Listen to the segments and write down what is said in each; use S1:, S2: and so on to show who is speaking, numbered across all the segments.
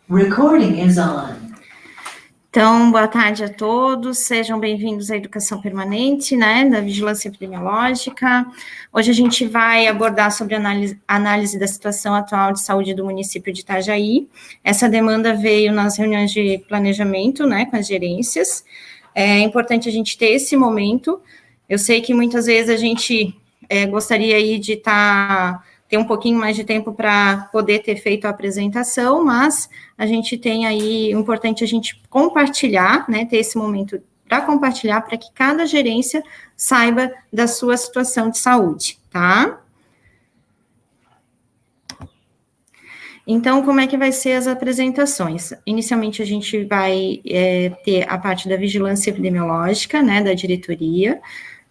S1: Recording is on.
S2: Então, boa tarde a todos, sejam bem-vindos à Educação Permanente, da Vigilância Epidemiológica. Hoje a gente vai abordar sobre a análise da situação atual de saúde do município de Itajaí. Essa demanda veio nas reuniões de planejamento, com as gerências. É importante a gente ter esse momento. Eu sei que muitas vezes a gente gostaria aí de ter um pouquinho mais de tempo para poder ter feito a apresentação, mas a gente tem aí, é importante a gente compartilhar, ter esse momento para compartilhar, para que cada gerência saiba da sua situação de saúde, tá? Então, como é que vai ser as apresentações? Inicialmente, a gente vai ter a parte da vigilância epidemiológica, da diretoria,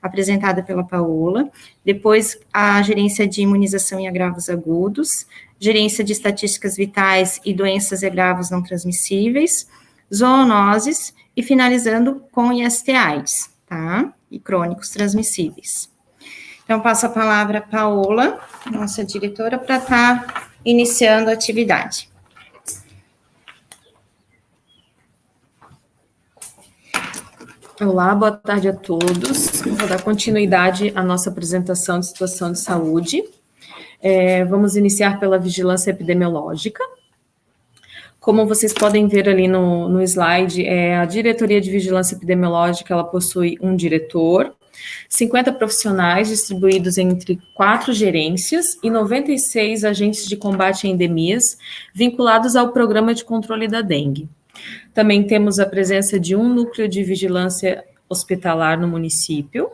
S2: apresentada pela Paola, depois a gerência de imunização e agravos agudos, gerência de estatísticas vitais e doenças e agravos não transmissíveis, zoonoses e finalizando com IST/AIDS, tá? E crônicos transmissíveis. Então, passo a palavra a Paola, nossa diretora, para estar iniciando a atividade.
S3: Olá, boa tarde a todos. Vou dar continuidade à nossa apresentação de situação de saúde. Vamos iniciar pela vigilância epidemiológica. Como vocês podem ver ali no slide, a diretoria de vigilância epidemiológica, ela possui um diretor, 50 profissionais distribuídos entre 4 gerências e 96 agentes de combate a endemias vinculados ao programa de controle da dengue. Também temos a presença de um núcleo de vigilância hospitalar no município.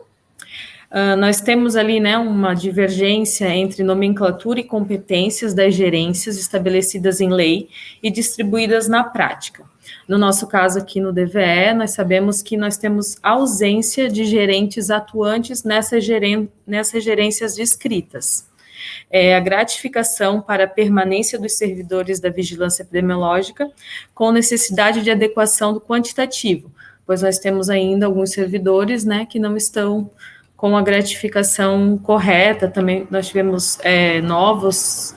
S3: Nós temos ali, uma divergência entre nomenclatura e competências das gerências estabelecidas em lei e distribuídas na prática. No nosso caso aqui no DVE, nós sabemos que nós temos ausência de gerentes atuantes nessas gerências descritas. A gratificação para a permanência dos servidores da vigilância epidemiológica com necessidade de adequação do quantitativo, pois nós temos ainda alguns servidores, que não estão com a gratificação correta. Também nós tivemos novos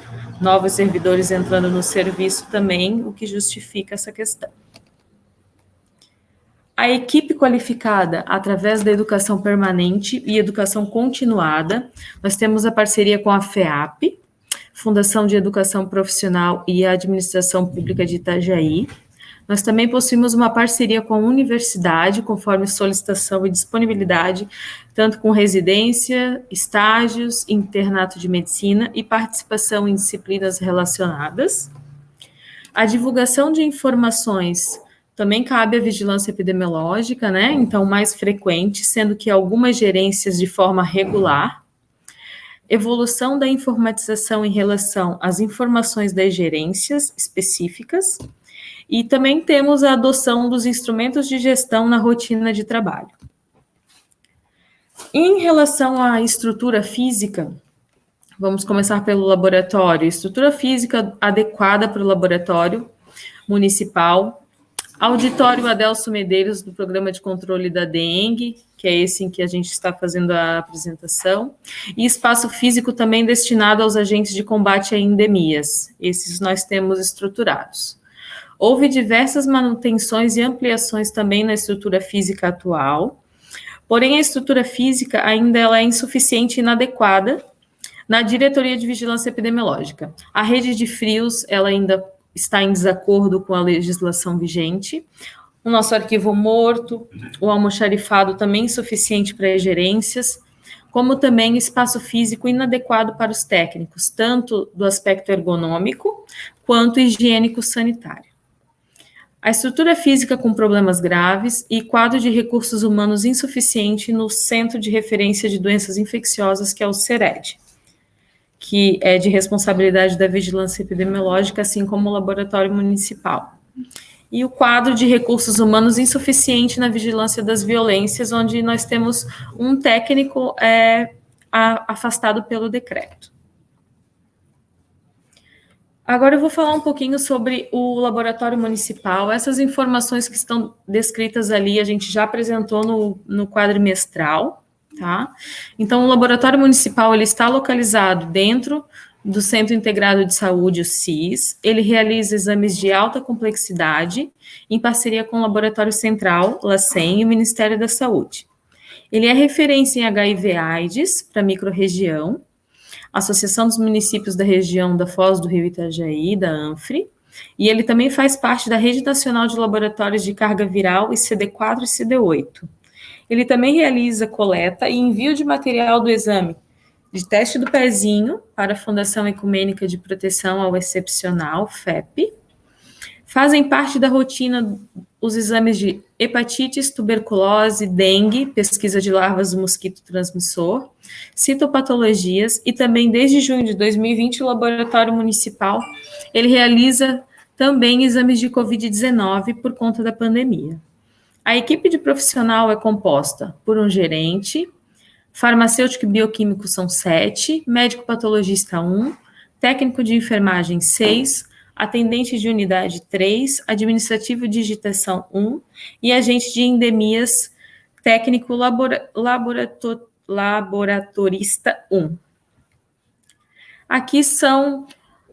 S3: servidores entrando no serviço também, o que justifica essa questão. A equipe qualificada, através da educação permanente e educação continuada, nós temos a parceria com a FEAP, Fundação de Educação Profissional e Administração Pública de Itajaí. Nós também possuímos uma parceria com a universidade, conforme solicitação e disponibilidade, tanto com residência, estágios, internato de medicina e participação em disciplinas relacionadas. A divulgação de informações também cabe à vigilância epidemiológica, então mais frequente, sendo que algumas gerências de forma regular. Evolução da informatização em relação às informações das gerências específicas. E também temos a adoção dos instrumentos de gestão na rotina de trabalho. Em relação à estrutura física, vamos começar pelo laboratório. Estrutura física adequada para o laboratório municipal. Auditório Adelso Medeiros, do Programa de Controle da Dengue, que é esse em que a gente está fazendo a apresentação, e espaço físico também destinado aos agentes de combate a endemias. Esses nós temos estruturados. Houve diversas manutenções e ampliações também na estrutura física atual, porém a estrutura física ainda ela é insuficiente e inadequada na diretoria de vigilância epidemiológica. A rede de frios, ela ainda está em desacordo com a legislação vigente. O nosso arquivo morto, o almoxarifado também insuficiente para as gerências, como também espaço físico inadequado para os técnicos, tanto do aspecto ergonômico quanto higiênico-sanitário. A estrutura física com problemas graves e quadro de recursos humanos insuficiente no Centro de Referência de Doenças Infecciosas, que é o CERED, que é de responsabilidade da vigilância epidemiológica, assim como o laboratório municipal. E o quadro de recursos humanos insuficiente na vigilância das violências, onde nós temos um técnico afastado pelo decreto. Agora eu vou falar um pouquinho sobre o laboratório municipal. Essas informações que estão descritas ali, a gente já apresentou no quadrimestral, tá? Então, o laboratório municipal ele está localizado dentro do Centro Integrado de Saúde, o CIS. Ele realiza exames de alta complexidade em parceria com o Laboratório Central, LACEN, e o Ministério da Saúde. Ele é referência em HIV/AIDS para a microrregião, Associação dos Municípios da Região da Foz do Rio Itajaí, da ANFRE, e ele também faz parte da Rede Nacional de Laboratórios de Carga Viral, ICD-4 e ICD-8. Ele também realiza coleta e envio de material do exame de teste do pezinho para a Fundação Ecumênica de Proteção ao Excepcional, FEP. Fazem parte da rotina os exames de hepatites, tuberculose, dengue, pesquisa de larvas do mosquito transmissor, citopatologias e também desde junho de 2020 o Laboratório Municipal, ele realiza também exames de Covid-19 por conta da pandemia. A equipe de profissional é composta por um gerente, farmacêutico e bioquímico são 7, médico patologista 1, técnico de enfermagem 6, atendente de unidade 3, administrativo de digitação 1 e agente de endemias técnico laboratorista 1. Aqui são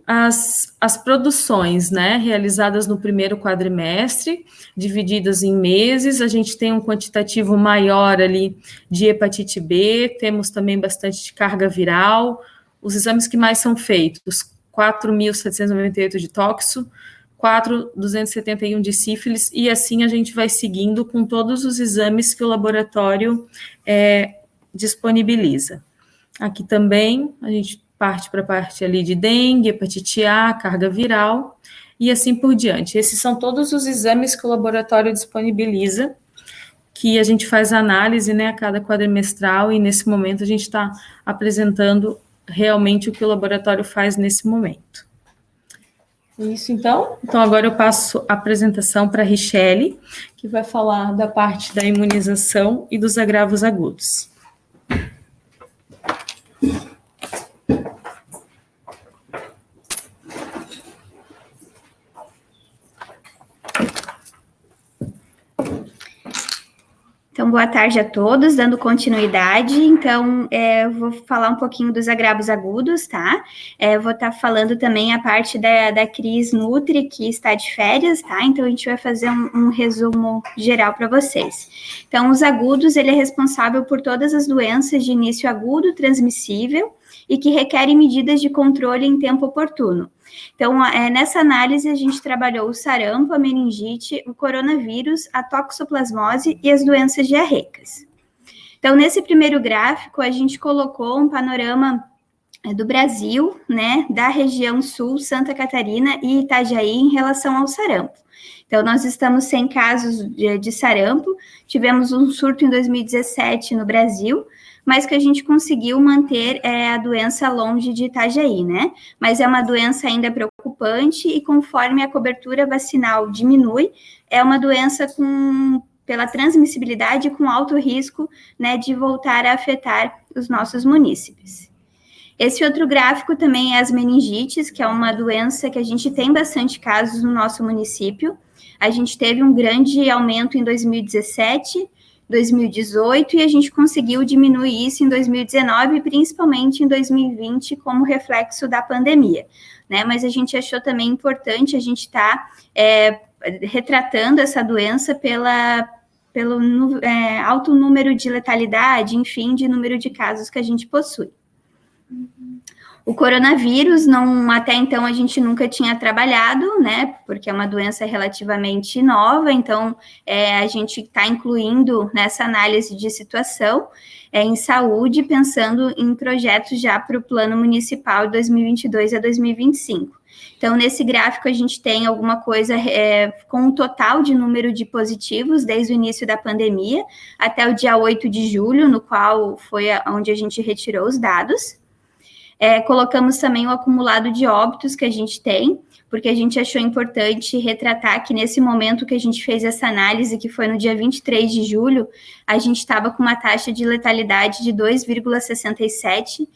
S3: as produções, né, realizadas no primeiro quadrimestre, divididas em meses. A gente tem um quantitativo maior ali de hepatite B, temos também bastante de carga viral. Os exames que mais são feitos: 4.798 de toxo, 4.271 de sífilis, e assim a gente vai seguindo com todos os exames que o laboratório disponibiliza. Aqui também a gente parte para a parte ali de dengue, hepatite A, carga viral, e assim por diante. Esses são todos os exames que o laboratório disponibiliza, que a gente faz análise, né, a cada quadrimestral, e nesse momento a gente está apresentando realmente o que o laboratório faz nesse momento. Isso, então. Então, agora eu passo a apresentação para a Richelle, que vai falar da parte da imunização e dos agravos agudos.
S2: Então, boa tarde a todos, dando continuidade. Então, eu vou falar um pouquinho dos agravos agudos, tá? Vou estar falando também a parte da Cris Nutri, que está de férias, tá? Então, a gente vai fazer um resumo geral para vocês. Então, os agudos, ele é responsável por todas as doenças de início agudo, transmissível, e que requerem medidas de controle em tempo oportuno. Então, nessa análise, a gente trabalhou o sarampo, a meningite, o coronavírus, a toxoplasmose e as doenças diarreicas. Então, nesse primeiro gráfico, a gente colocou um panorama do Brasil, né, da região sul, Santa Catarina e Itajaí em relação ao sarampo. Então, nós estamos sem casos de sarampo, tivemos um surto em 2017 no Brasil, mas que a gente conseguiu manter a doença longe de Itajaí, né? Mas é uma doença ainda preocupante e conforme a cobertura vacinal diminui, é uma doença pela transmissibilidade com alto risco, né, de voltar a afetar os nossos munícipes. Esse outro gráfico também é as meningites, que é uma doença que a gente tem bastante casos no nosso município. A gente teve um grande aumento em 2017, 2018, e a gente conseguiu diminuir isso em 2019, principalmente em 2020, como reflexo da pandemia, né? Mas a gente achou também importante a gente estar retratando essa doença pelo alto número de letalidade, enfim, de número de casos que a gente possui. O coronavírus, até então a gente nunca tinha trabalhado, né, porque é uma doença relativamente nova, então a gente está incluindo nessa análise de situação em saúde, pensando em projetos já para o plano municipal de 2022 a 2025. Então, nesse gráfico a gente tem alguma coisa com o total de número de positivos desde o início da pandemia até o dia 8 de julho, no qual foi onde a gente retirou os dados. Colocamos também o acumulado de óbitos que a gente tem, porque a gente achou importante retratar que nesse momento que a gente fez essa análise, que foi no dia 23 de julho, a gente estava com uma taxa de letalidade de 2,67,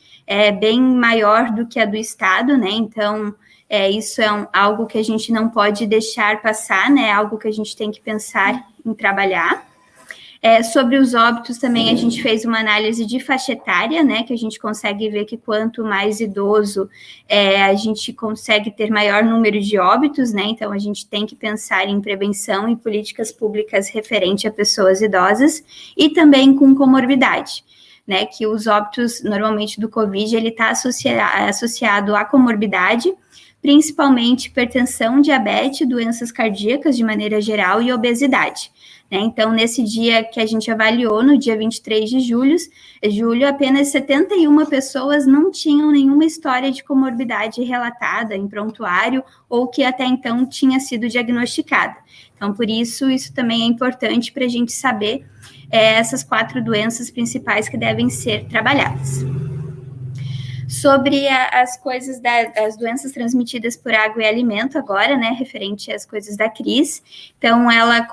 S2: bem maior do que a do estado, né? Então, isso é algo que a gente não pode deixar passar, né? Algo que a gente tem que pensar em trabalhar.
S1: Sobre os óbitos também a gente fez uma análise de faixa etária, né, que a gente consegue ver que quanto mais idoso, a gente consegue ter maior número de óbitos, né, então a gente tem que pensar em prevenção e políticas públicas referente a pessoas idosas e também com comorbidade, né, que os óbitos normalmente do COVID, ele está associado à comorbidade, principalmente hipertensão, diabetes, doenças cardíacas de maneira geral e obesidade. Então, nesse dia que a gente avaliou, no dia 23 de julho, apenas 71 pessoas não tinham nenhuma história de comorbidade relatada em prontuário ou que até então tinha sido diagnosticada. Então, por isso também é importante para a gente saber essas 4 doenças principais que devem ser trabalhadas. Sobre as coisas das doenças transmitidas por água e alimento agora, né, referente às coisas da Cris. Então, ela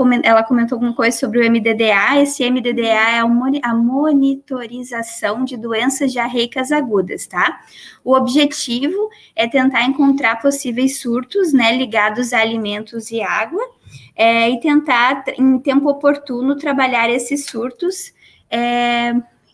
S1: comentou alguma coisa sobre o MDDA. Esse MDDA é a monitorização de doenças diarreicas agudas, tá? O objetivo é tentar encontrar possíveis surtos, né, ligados a alimentos e água, e tentar, em tempo oportuno, trabalhar esses surtos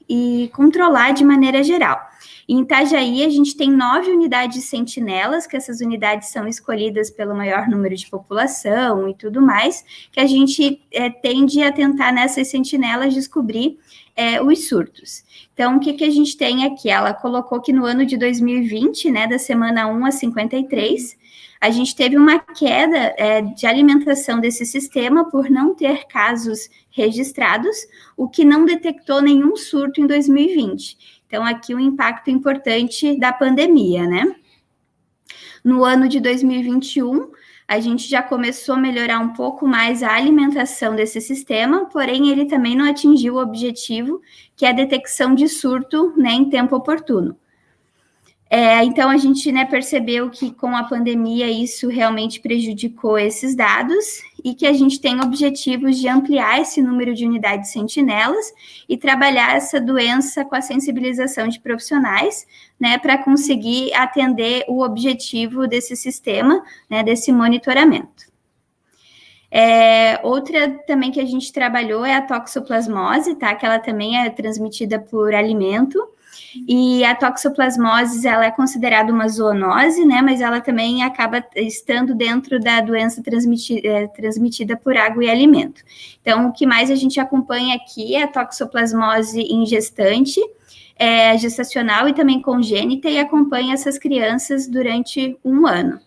S1: e controlar de maneira geral. Em Itajaí, a gente tem 9 unidades sentinelas, que essas unidades são escolhidas pelo maior número de população e tudo mais, que a gente tende a tentar nessas sentinelas descobrir os surtos. Então, o que a gente tem aqui? Ela colocou que no ano de 2020, né, da semana 1 a 53, a gente teve uma queda de alimentação desse sistema por não ter casos registrados, o que não detectou nenhum surto em 2020. Então, aqui um impacto importante da pandemia, né? No ano de 2021, a gente já começou a melhorar um pouco mais a alimentação desse sistema, porém, ele também não atingiu o objetivo, que é a detecção de surto, né, em tempo oportuno. Então, a gente, né, percebeu que com a pandemia isso realmente prejudicou esses dados e que a gente tem objetivos de ampliar esse número de unidades sentinelas e trabalhar essa doença com a sensibilização de profissionais, né, para conseguir atender o objetivo desse sistema, né, desse monitoramento. Outra também que a gente trabalhou é a toxoplasmose, tá, que ela também é transmitida por alimento. E a toxoplasmose, ela é considerada uma zoonose, né, mas ela também acaba estando dentro da doença transmitida por água e alimento. Então, o que mais a gente acompanha aqui é a toxoplasmose em gestante, gestacional e também congênita, e acompanha essas crianças durante 1 ano.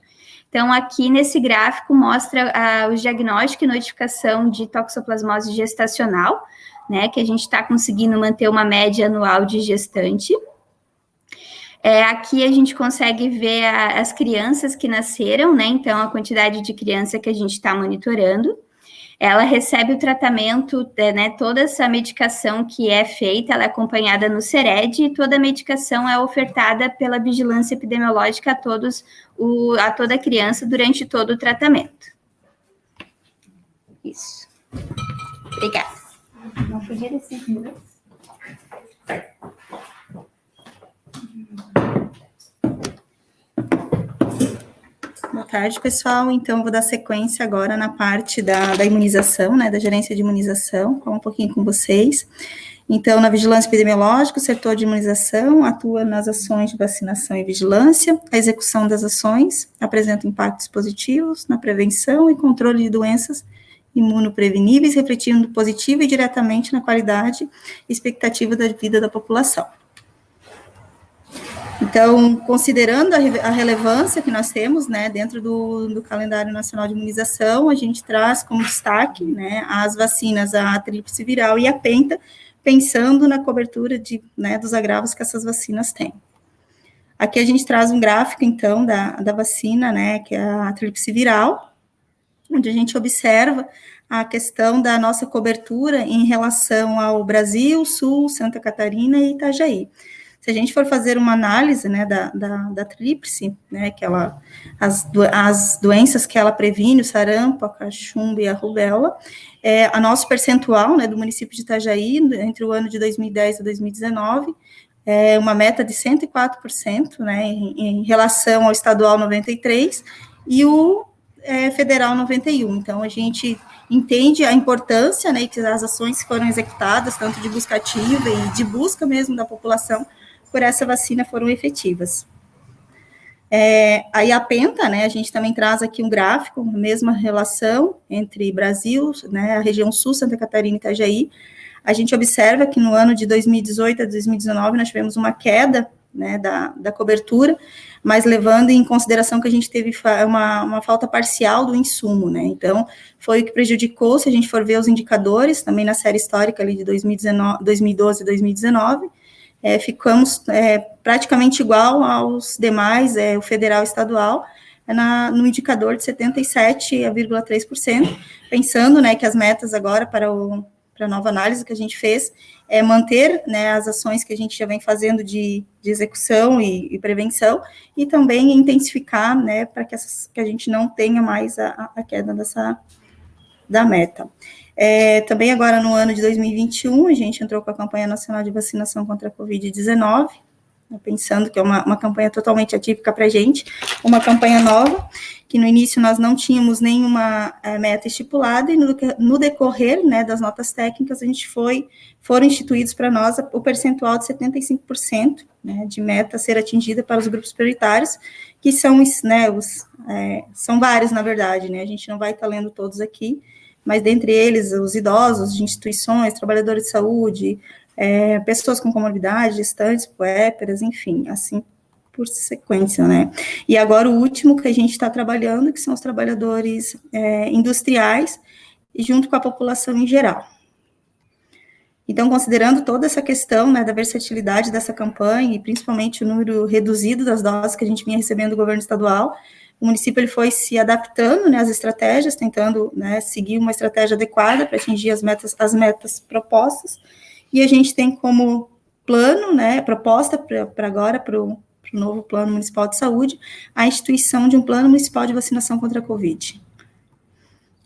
S1: Então, aqui nesse gráfico mostra o diagnóstico e notificação de toxoplasmose gestacional, né, que a gente está conseguindo manter uma média anual de gestante. Aqui a gente consegue ver as crianças que nasceram, né, então a quantidade de criança que a gente está monitorando. Ela recebe o tratamento, né, toda essa medicação que é feita, ela é acompanhada no CERED, e toda a medicação é ofertada pela vigilância epidemiológica a toda criança durante todo o tratamento. Isso. Obrigada. Não podia descer minutos.
S4: Boa tarde, pessoal. Então, vou dar sequência agora na parte da imunização, né, da gerência de imunização, falar um pouquinho com vocês. Então, na vigilância epidemiológica, o setor de imunização atua nas ações de vacinação e vigilância. A execução das ações apresenta impactos positivos na prevenção e controle de doenças imunopreveníveis, refletindo positivo e diretamente na qualidade e expectativa da vida da população. Então, considerando a relevância que nós temos, né, dentro do calendário nacional de imunização, a gente traz como destaque, né, as vacinas, a tríplice viral e a penta, pensando na cobertura né, dos agravos que essas vacinas têm. Aqui a gente traz um gráfico, então, da vacina, né, que é a tríplice viral, onde a gente observa a questão da nossa cobertura em relação ao Brasil, Sul, Santa Catarina e Itajaí. Se a gente for fazer uma análise, né, da tríplice, né, que as doenças que ela previne, o sarampo, a cachumba e a rubéola, a nosso percentual, né, do município de Itajaí, entre o ano de 2010 e 2019, é uma meta de 104%, né, em relação ao estadual 93%, e o federal 91%. Então, a gente entende a importância, né, e que as ações que foram executadas, tanto de busca ativa e de busca mesmo da população, por essa vacina foram efetivas. Aí a Penta, né, a gente também traz aqui um gráfico, a mesma relação entre Brasil, né, a região sul, Santa Catarina e Itajaí. A gente observa que no ano de 2018 a 2019 nós tivemos uma queda, né, da cobertura, mas levando em consideração que a gente teve uma falta parcial do insumo, né, então foi o que prejudicou, se a gente for ver os indicadores, também na série histórica ali de 2012 e 2019, ficamos praticamente igual aos demais, o federal e estadual, no indicador de 77,3%, pensando, né, que as metas agora para a nova análise que a gente fez é manter, né, as ações que a gente já vem fazendo de execução e prevenção, e também intensificar, né, para que a gente não tenha mais a queda da meta. Também agora no ano de 2021, a gente entrou com a campanha nacional de vacinação contra a Covid-19, pensando que é uma campanha totalmente atípica para a gente, uma campanha nova, que no início nós não tínhamos nenhuma meta estipulada, e no decorrer, né, das notas técnicas, foram instituídos para nós o percentual de 75%, né, de meta a ser atingida para os grupos prioritários, que são, né, são vários, na verdade, né, a gente não vai estar lendo todos aqui, mas dentre eles, os idosos de instituições, trabalhadores de saúde, pessoas com comorbidade, gestantes, puérperas, enfim, assim por sequência, né? E agora o último que a gente está trabalhando, que são os trabalhadores industriais, e junto com a população em geral. Então, considerando toda essa questão, né, da versatilidade dessa campanha, e principalmente o número reduzido das doses que a gente vinha recebendo do governo estadual, o município ele foi se adaptando, né, às estratégias, tentando, né, seguir uma estratégia adequada para atingir as metas propostas, e a gente tem como plano, né, proposta para agora, para o novo Plano Municipal de Saúde, a instituição de um Plano Municipal de Vacinação contra a Covid.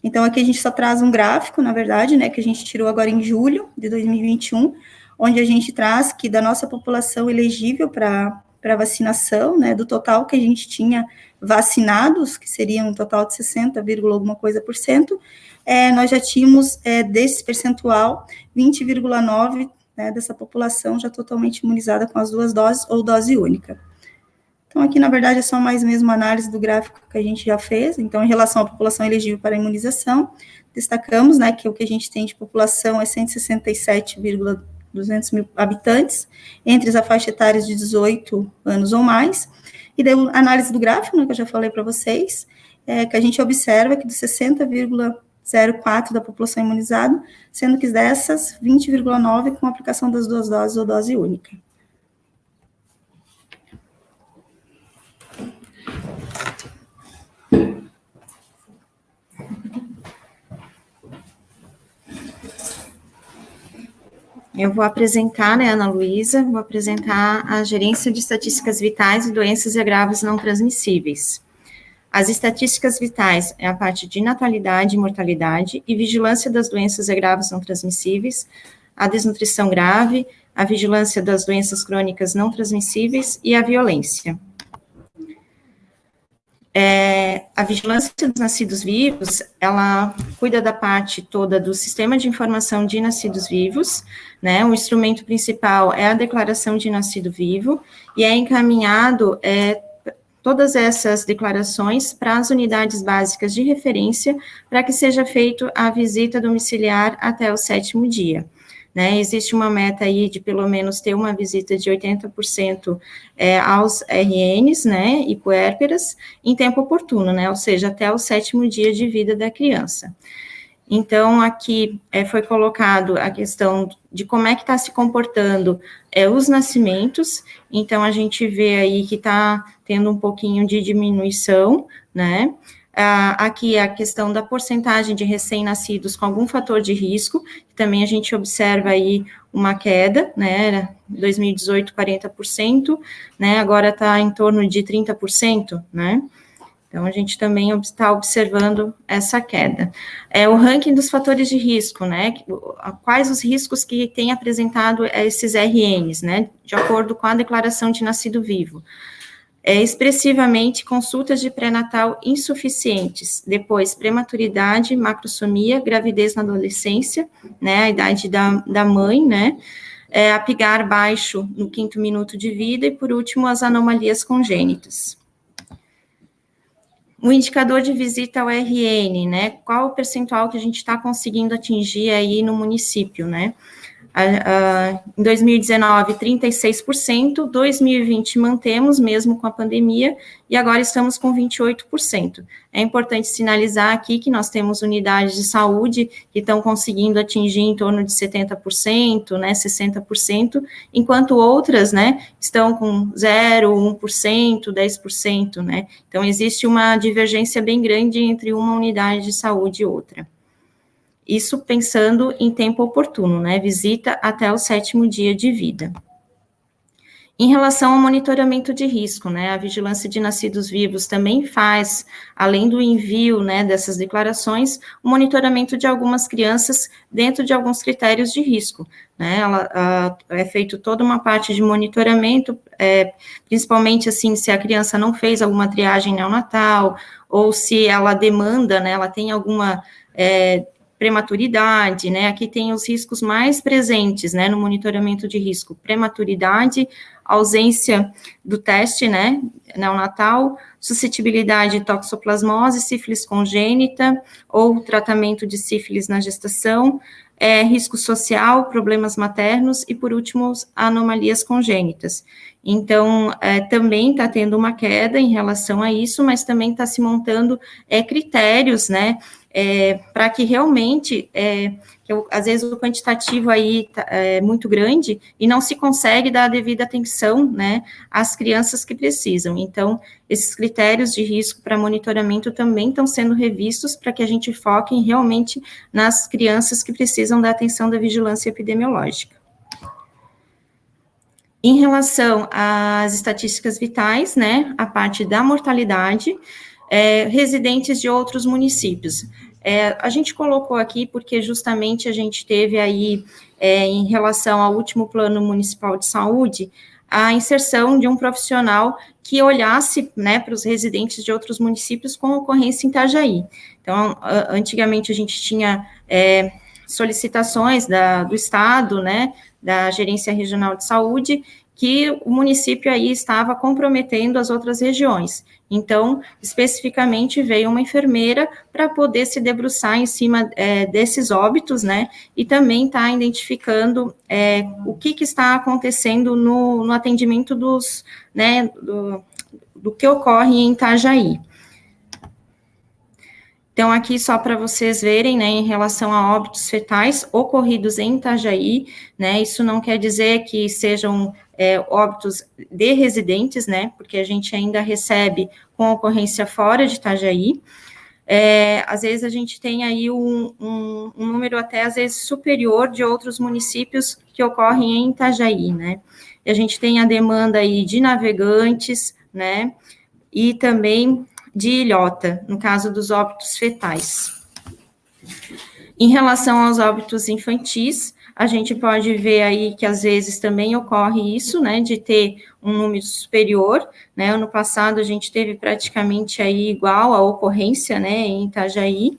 S4: Então, aqui a gente só traz um gráfico, na verdade, né, que a gente tirou agora em julho de 2021, onde a gente traz que da nossa população elegível para vacinação, né, do total que a gente tinha vacinados, que seria um total de 60, alguma coisa por cento, nós já tínhamos, desse percentual, 20,9%, né, dessa população já totalmente imunizada com as 2 doses ou dose única. Então, aqui, na verdade, é só mais mesmo análise do gráfico que a gente já fez. Então, em relação à população elegível para a imunização, destacamos, né, que o que a gente tem de população é 167,200 mil habitantes, entre a faixa etária de 18 anos ou mais. E daí, a análise do gráfico, né, que eu já falei para vocês, que a gente observa que dos 60,04 da população imunizada, sendo que dessas, 20,9 com a aplicação das 2 doses ou dose única.
S2: Eu vou apresentar, né, Ana Luísa, vou apresentar a Gerência de Estatísticas Vitais e Doenças e Agravos Não Transmissíveis. As estatísticas vitais é a parte de natalidade e mortalidade e vigilância das doenças e agravos não transmissíveis, a desnutrição grave, a vigilância das doenças crônicas não transmissíveis e a violência. A vigilância dos nascidos vivos, ela cuida da parte toda do sistema de informação de nascidos vivos, né, o instrumento principal é a declaração de nascido vivo, e é encaminhado todas essas declarações para as unidades básicas de referência, para que seja feita a visita domiciliar até o 7º dia. Né, existe uma meta aí de pelo menos ter uma visita de 80% aos RNs, né, e puérperas, em tempo oportuno, né, ou seja, até o 7º dia de vida da criança. Então, aqui foi colocado a questão de como é que está se comportando os nascimentos, então a gente vê aí que está tendo um pouquinho de diminuição, né, aqui a questão da porcentagem de recém-nascidos com algum fator de risco, também a gente observa aí uma queda, né, era 2018 40%, né, agora está em torno de 30%, né, então a gente também está observando essa queda. O ranking dos fatores de risco, né, quais os riscos que tem apresentado esses RNs, né, de acordo com a declaração de nascido vivo. expressivamente consultas de pré-natal insuficientes, depois prematuridade, macrosomia, gravidez na adolescência, né, a idade da mãe, né, apigar baixo no 5º minuto de vida, e por último, as anomalias congênitas. O indicador de visita ao RN, né, qual o percentual que a gente está conseguindo atingir aí no município, né? Em 2019, 36%, 2020 mantemos, mesmo com a pandemia, e agora estamos com 28%. É importante sinalizar aqui que nós temos unidades de saúde que estão conseguindo atingir em torno de 70%, né, 60%, enquanto outras, né, estão com 0, 1%, 10%, né, então existe uma divergência bem grande entre uma unidade de saúde e outra. Isso pensando em tempo oportuno, né, visita até o 7º dia de vida. Em relação ao monitoramento de risco, né, a vigilância de nascidos vivos também faz, além do envio, né, dessas declarações, o monitoramento de algumas crianças dentro de alguns critérios de risco, né, é feito toda uma parte de monitoramento, principalmente, assim, se a criança não fez alguma triagem neonatal, ou se ela demanda, né, ela tem alguma prematuridade, né, aqui tem os riscos mais presentes, né, no monitoramento de risco, prematuridade, ausência do teste, né, neonatal, suscetibilidade toxoplasmose, sífilis congênita, ou tratamento de sífilis na gestação, risco social, problemas maternos, e por último, anomalias congênitas. Então, também está tendo uma queda em relação a isso, mas também está se montando critérios, né, para que realmente, às vezes o quantitativo aí é muito grande e não se consegue dar a devida atenção, né, às crianças que precisam. Então, esses critérios de risco para monitoramento também estão sendo revistos para que a gente foque realmente nas crianças que precisam da atenção da vigilância epidemiológica. Em relação às estatísticas vitais, né, a parte da mortalidade, residentes de outros municípios. A gente colocou aqui porque justamente a gente teve aí, em relação ao último plano municipal de saúde, a inserção de um profissional que olhasse, né, para os residentes de outros municípios com ocorrência em Itajaí. Então, antigamente a gente tinha solicitações do Estado, né, da Gerência Regional de Saúde, que o município aí estava comprometendo as outras regiões. Então, especificamente, veio uma enfermeira para poder se debruçar em cima desses óbitos, né, e também está identificando o que está acontecendo no atendimento dos, né, do que ocorre em Itajaí. Então, aqui só para vocês verem, né, em relação a óbitos fetais ocorridos em Itajaí, né, isso não quer dizer que sejam óbitos de residentes, né, porque a gente ainda recebe com ocorrência fora de Itajaí. Às vezes a gente tem aí um número até, às vezes, superior de outros municípios que ocorrem em Itajaí, né, e a gente tem a demanda aí de navegantes, né, e também de ilhota, no caso dos óbitos fetais. Em relação aos óbitos infantis, a gente pode ver aí que às vezes também ocorre isso, né, de ter um número superior, né, ano passado a gente teve praticamente aí igual a ocorrência, né, em Itajaí,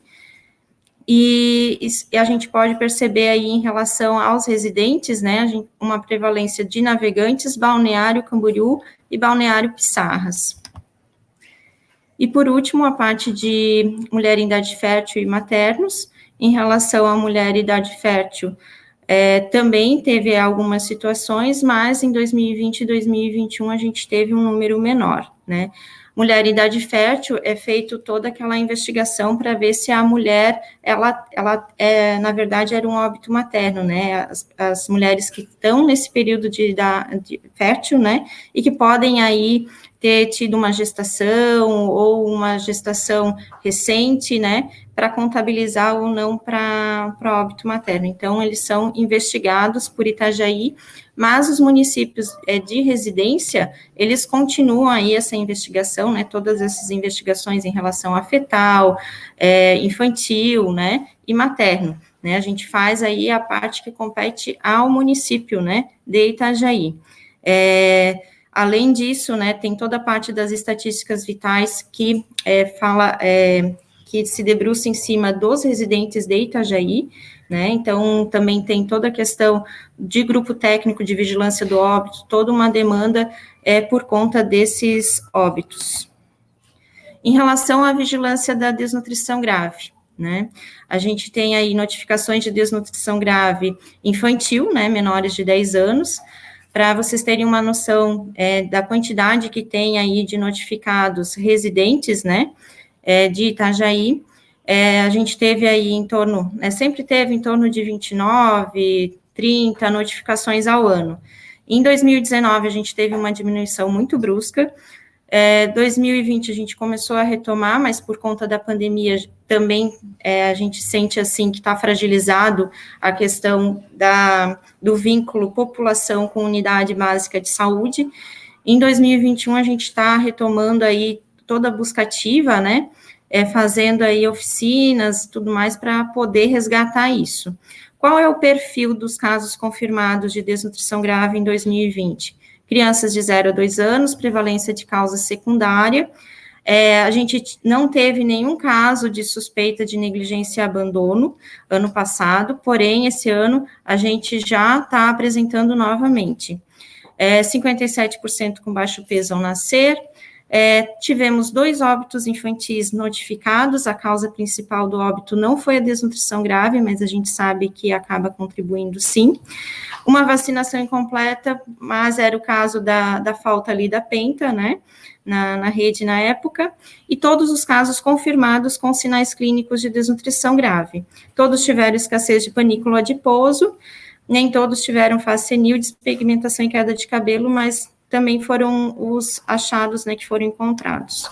S2: e a gente pode perceber aí em relação aos residentes, né, uma prevalência de navegantes, Balneário Camboriú e Balneário Pissarras. E, por último, a parte de mulher em idade fértil e maternos. Em relação à mulher em idade fértil, também teve algumas situações, mas em 2020 e 2021 a gente teve um número menor, né? Mulher em idade fértil, é feito toda aquela investigação para ver se a mulher, ela na verdade, era um óbito materno, né? As mulheres que estão nesse período de fértil, né? E que podem aí ter tido uma gestação ou uma gestação recente, né, para contabilizar ou não para óbito materno. Então, eles são investigados por Itajaí, mas os municípios de residência, eles continuam aí essa investigação, né, todas essas investigações em relação a fetal, infantil, né, e materno, né, a gente faz aí a parte que compete ao município, né, de Itajaí. Além disso, né, tem toda a parte das estatísticas vitais que que se debruça em cima dos residentes de Itajaí, né, então também tem toda a questão de grupo técnico de vigilância do óbito, toda uma demanda por conta desses óbitos. Em relação à vigilância da desnutrição grave, né, a gente tem aí notificações de desnutrição grave infantil, né, menores de 10 anos, para vocês terem uma noção da quantidade que tem aí de notificados residentes, né, de Itajaí, a gente teve aí em torno, sempre teve em torno de 29, 30 notificações ao ano. Em 2019, a gente teve uma diminuição muito brusca. 2020 a gente começou a retomar, mas por conta da pandemia também a gente sente assim que está fragilizado a questão do vínculo população com unidade básica de saúde. Em 2021 a gente está retomando aí toda a busca ativa, né, fazendo aí oficinas, tudo mais, para poder resgatar isso. Qual é o perfil dos casos confirmados de desnutrição grave em 2020? Crianças de 0 a 2 anos, prevalência de causa secundária. A gente não teve nenhum caso de suspeita de negligência e abandono ano passado, porém, esse ano a gente já está apresentando novamente. 57% com baixo peso ao nascer. Tivemos 2 óbitos infantis notificados, a causa principal do óbito não foi a desnutrição grave, mas a gente sabe que acaba contribuindo sim. Uma vacinação incompleta, mas era o caso da falta ali da penta, né, na rede na época, e todos os casos confirmados com sinais clínicos de desnutrição grave. Todos tiveram escassez de panículo adiposo, nem todos tiveram face senil, despigmentação e queda de cabelo, mas também foram os achados, né, que foram encontrados.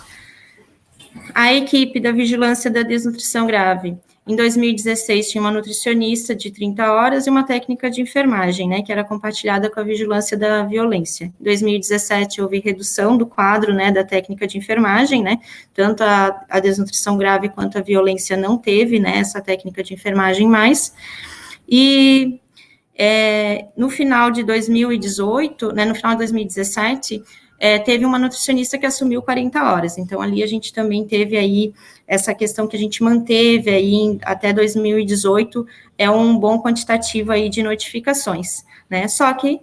S2: A equipe da vigilância da desnutrição grave, em 2016 tinha uma nutricionista de 30 horas e uma técnica de enfermagem, né, que era compartilhada com a vigilância da violência. Em 2017 houve redução do quadro, né, da técnica de enfermagem, né, tanto a desnutrição grave quanto a violência não teve, né, essa técnica de enfermagem mais, e no final de 2018, né, no final de 2017, teve uma nutricionista que assumiu 40 horas, então ali a gente também teve aí essa questão que a gente manteve aí até 2018, um bom quantitativo aí de notificações, né, só que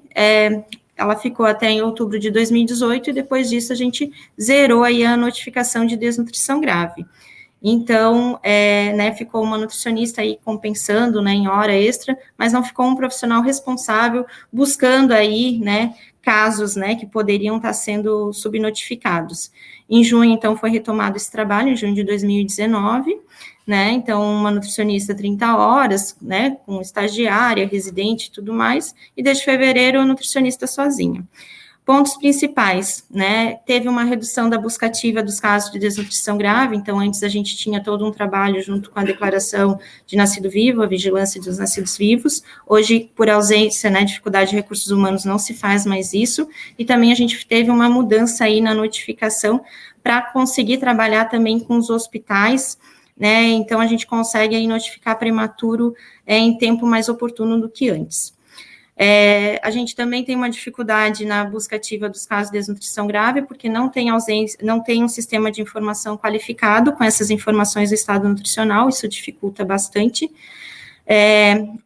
S2: ela ficou até em outubro de 2018 e depois disso a gente zerou aí a notificação de desnutrição grave. Então, né, ficou uma nutricionista aí compensando, né, em hora extra, mas não ficou um profissional responsável buscando aí, né, casos, né, que poderiam estar sendo subnotificados. Em junho, então, foi retomado esse trabalho, em junho de 2019, né, então, uma nutricionista 30 horas, né, com estagiária, residente e tudo mais, e desde fevereiro, a nutricionista sozinha. Pontos principais, né, teve uma redução da busca ativa dos casos de desnutrição grave, então antes a gente tinha todo um trabalho junto com a declaração de nascido vivo, a vigilância dos nascidos vivos, hoje por ausência, né, dificuldade de recursos humanos não se faz mais isso, e também a gente teve uma mudança aí na notificação para conseguir trabalhar também com os hospitais, né, então a gente consegue aí notificar prematuro em tempo mais oportuno do que antes. A gente também tem uma dificuldade na busca ativa dos casos de desnutrição grave, porque não tem um sistema de informação qualificado com essas informações do estado nutricional, isso dificulta bastante.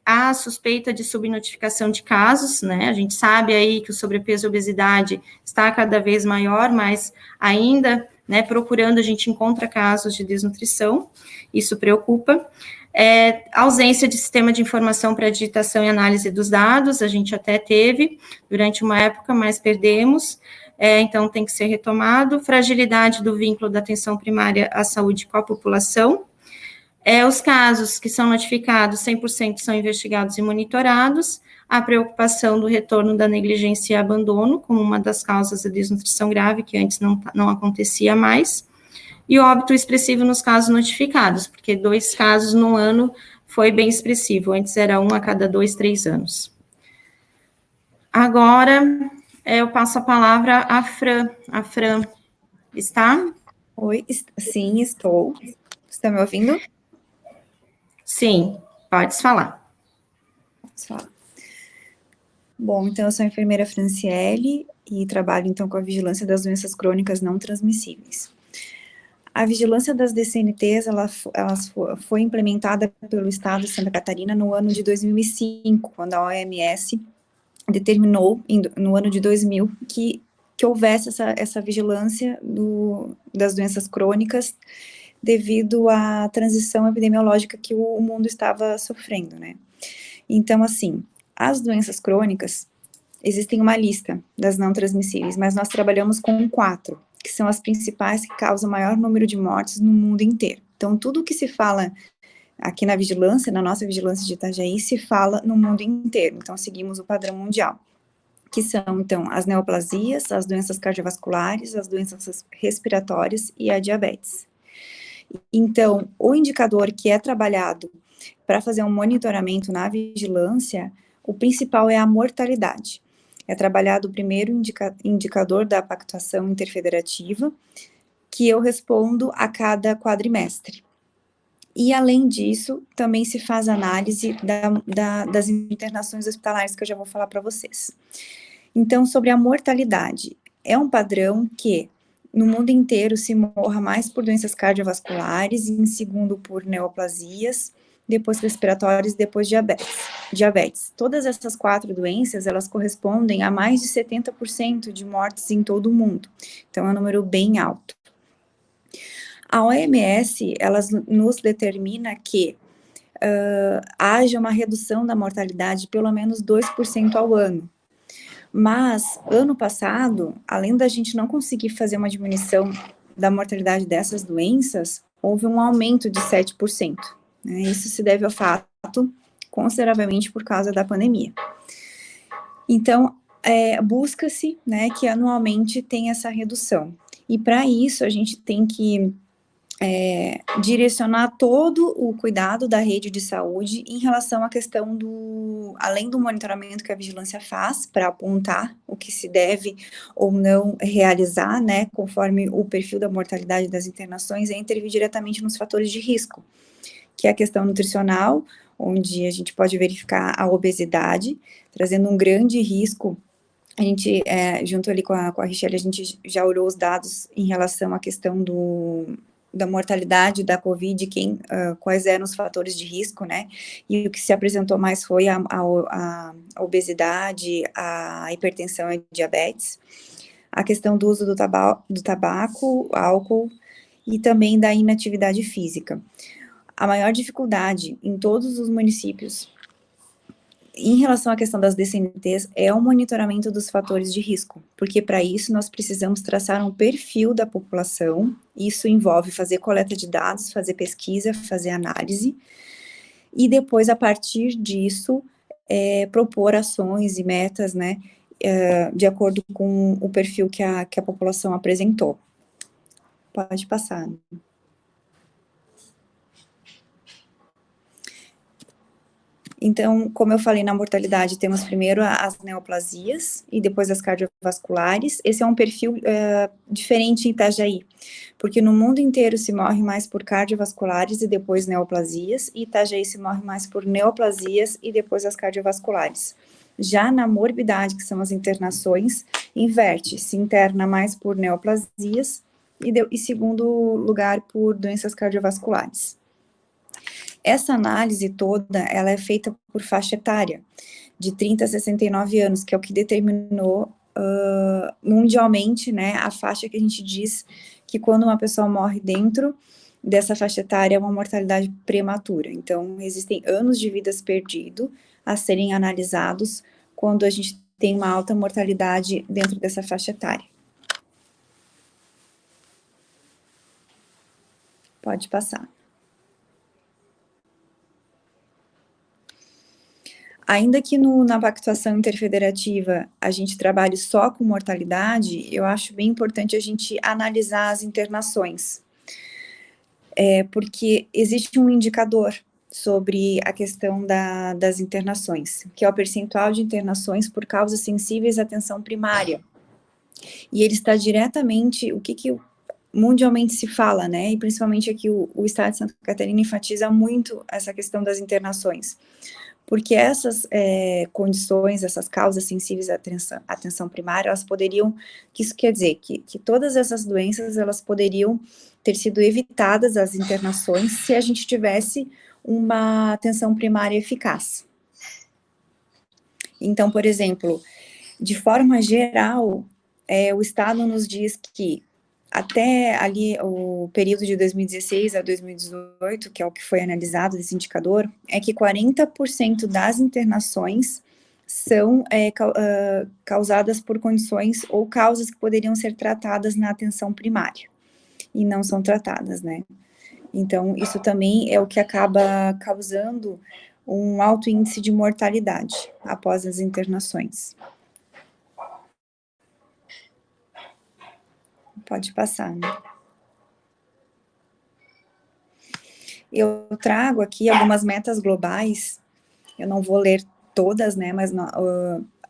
S2: Há suspeita de subnotificação de casos, né, a gente sabe aí que o sobrepeso e a obesidade está cada vez maior, mas ainda, né, procurando a gente encontra casos de desnutrição, isso preocupa. Ausência de sistema de informação para digitação e análise dos dados, a gente até teve durante uma época, mas perdemos, então tem que ser retomado. Fragilidade do vínculo da atenção primária à saúde com a população. Os casos que são notificados, 100% são investigados e monitorados. A preocupação do retorno da negligência e abandono, como uma das causas da desnutrição grave, que antes não acontecia mais. E o óbito expressivo nos casos notificados, porque 2 casos no ano foi bem expressivo, antes era 1 a cada 2, 3 anos. Agora, eu passo a palavra à Fran. A Fran está?
S5: Oi, sim, estou. Está me ouvindo?
S2: Sim, pode falar.
S5: Bom, então eu sou a enfermeira Franciele, e trabalho, então, com a vigilância das doenças crônicas não transmissíveis. A vigilância das DCNTs, ela foi implementada pelo Estado de Santa Catarina no ano de 2005, quando a OMS determinou, no ano de 2000, que houvesse essa vigilância das doenças crônicas devido à transição epidemiológica que o mundo estava sofrendo, né? Então, assim, as doenças crônicas, existem uma lista das não transmissíveis, mas nós trabalhamos com 4, que são as principais que causam o maior número de mortes no mundo inteiro. Então, tudo que se fala aqui na vigilância, na nossa vigilância de Itajaí, se fala no mundo inteiro. Então, seguimos o padrão mundial, que são, então, as neoplasias, as doenças cardiovasculares, as doenças respiratórias e a diabetes. Então, o indicador que é trabalhado para fazer um monitoramento na vigilância, o principal é a mortalidade. É trabalhado o primeiro indicador da pactuação interfederativa, que eu respondo a cada quadrimestre. E, além disso, também se faz análise das internações hospitalares, que eu já vou falar para vocês. Então, sobre a mortalidade, é um padrão que no mundo inteiro se morra mais por doenças cardiovasculares, em segundo por neoplasias, depois respiratórias e depois diabetes. Todas essas 4 doenças, elas correspondem a mais de 70% de mortes em todo o mundo. Então, é um número bem alto. A OMS, ela nos determina que haja uma redução da mortalidade de pelo menos 2% ao ano. Mas, ano passado, além da gente não conseguir fazer uma diminuição da mortalidade dessas doenças, houve um aumento de 7%. Né? Isso se deve ao fato, consideravelmente, por causa da pandemia. Então, busca-se, né, que anualmente tenha essa redução. E, para isso, a gente tem que direcionar todo o cuidado da rede de saúde em relação à questão além do monitoramento que a vigilância faz, para apontar o que se deve ou não realizar, né, conforme o perfil da mortalidade das internações, é intervir diretamente nos fatores de risco, que é a questão nutricional, onde a gente pode verificar a obesidade, trazendo um grande risco. A gente, junto ali com a Richelle, a gente já olhou os dados em relação à questão da mortalidade da Covid, quais eram os fatores de risco, né, e o que se apresentou mais foi a obesidade, a hipertensão e diabetes, a questão do uso do tabaco, álcool e também da inatividade física. A maior dificuldade em todos os municípios em relação à questão das DCNTs é o monitoramento dos fatores de risco, porque para isso nós precisamos traçar um perfil da população. Isso envolve fazer coleta de dados, fazer pesquisa, fazer análise, e depois, a partir disso, propor ações e metas, né, de acordo com o perfil que a população apresentou. Pode passar. Então, como eu falei, na mortalidade temos primeiro as neoplasias e depois as cardiovasculares. Esse é um perfil diferente em Itajaí, porque no mundo inteiro se morre mais por cardiovasculares e depois neoplasias, e Itajaí se morre mais por neoplasias e depois as cardiovasculares. Já na morbidade, que são as internações, inverte, se interna mais por neoplasias e segundo lugar por doenças cardiovasculares. Essa análise toda, ela é feita por faixa etária, de 30 a 69 anos, que é o que determinou mundialmente, né, a faixa que a gente diz que quando uma pessoa morre dentro dessa faixa etária é uma mortalidade prematura. Então, existem anos de vidas perdidos a serem analisados quando a gente tem uma alta mortalidade dentro dessa faixa etária. Pode passar. Ainda que na pactuação interfederativa a gente trabalhe só com mortalidade, eu acho bem importante a gente analisar as internações, porque existe um indicador sobre a questão das internações, que é o percentual de internações por causas sensíveis à atenção primária, e ele está diretamente, o que mundialmente se fala, né, e principalmente aqui o Estado de Santa Catarina enfatiza muito essa questão das internações, porque essas condições, essas causas sensíveis à atenção primária, elas poderiam, que isso quer dizer que todas essas doenças, elas poderiam ter sido evitadas, as internações, se a gente tivesse uma atenção primária eficaz. Então, por exemplo, de forma geral, o Estado nos diz que até ali o período de 2016 a 2018, que é o que foi analisado desse indicador, é que 40% das internações são causadas por condições ou causas que poderiam ser tratadas na atenção primária, e não são tratadas, né? Então, isso também é o que acaba causando um alto índice de mortalidade após as internações. Pode passar, né? Eu trago aqui algumas metas globais, eu não vou ler todas, né, mas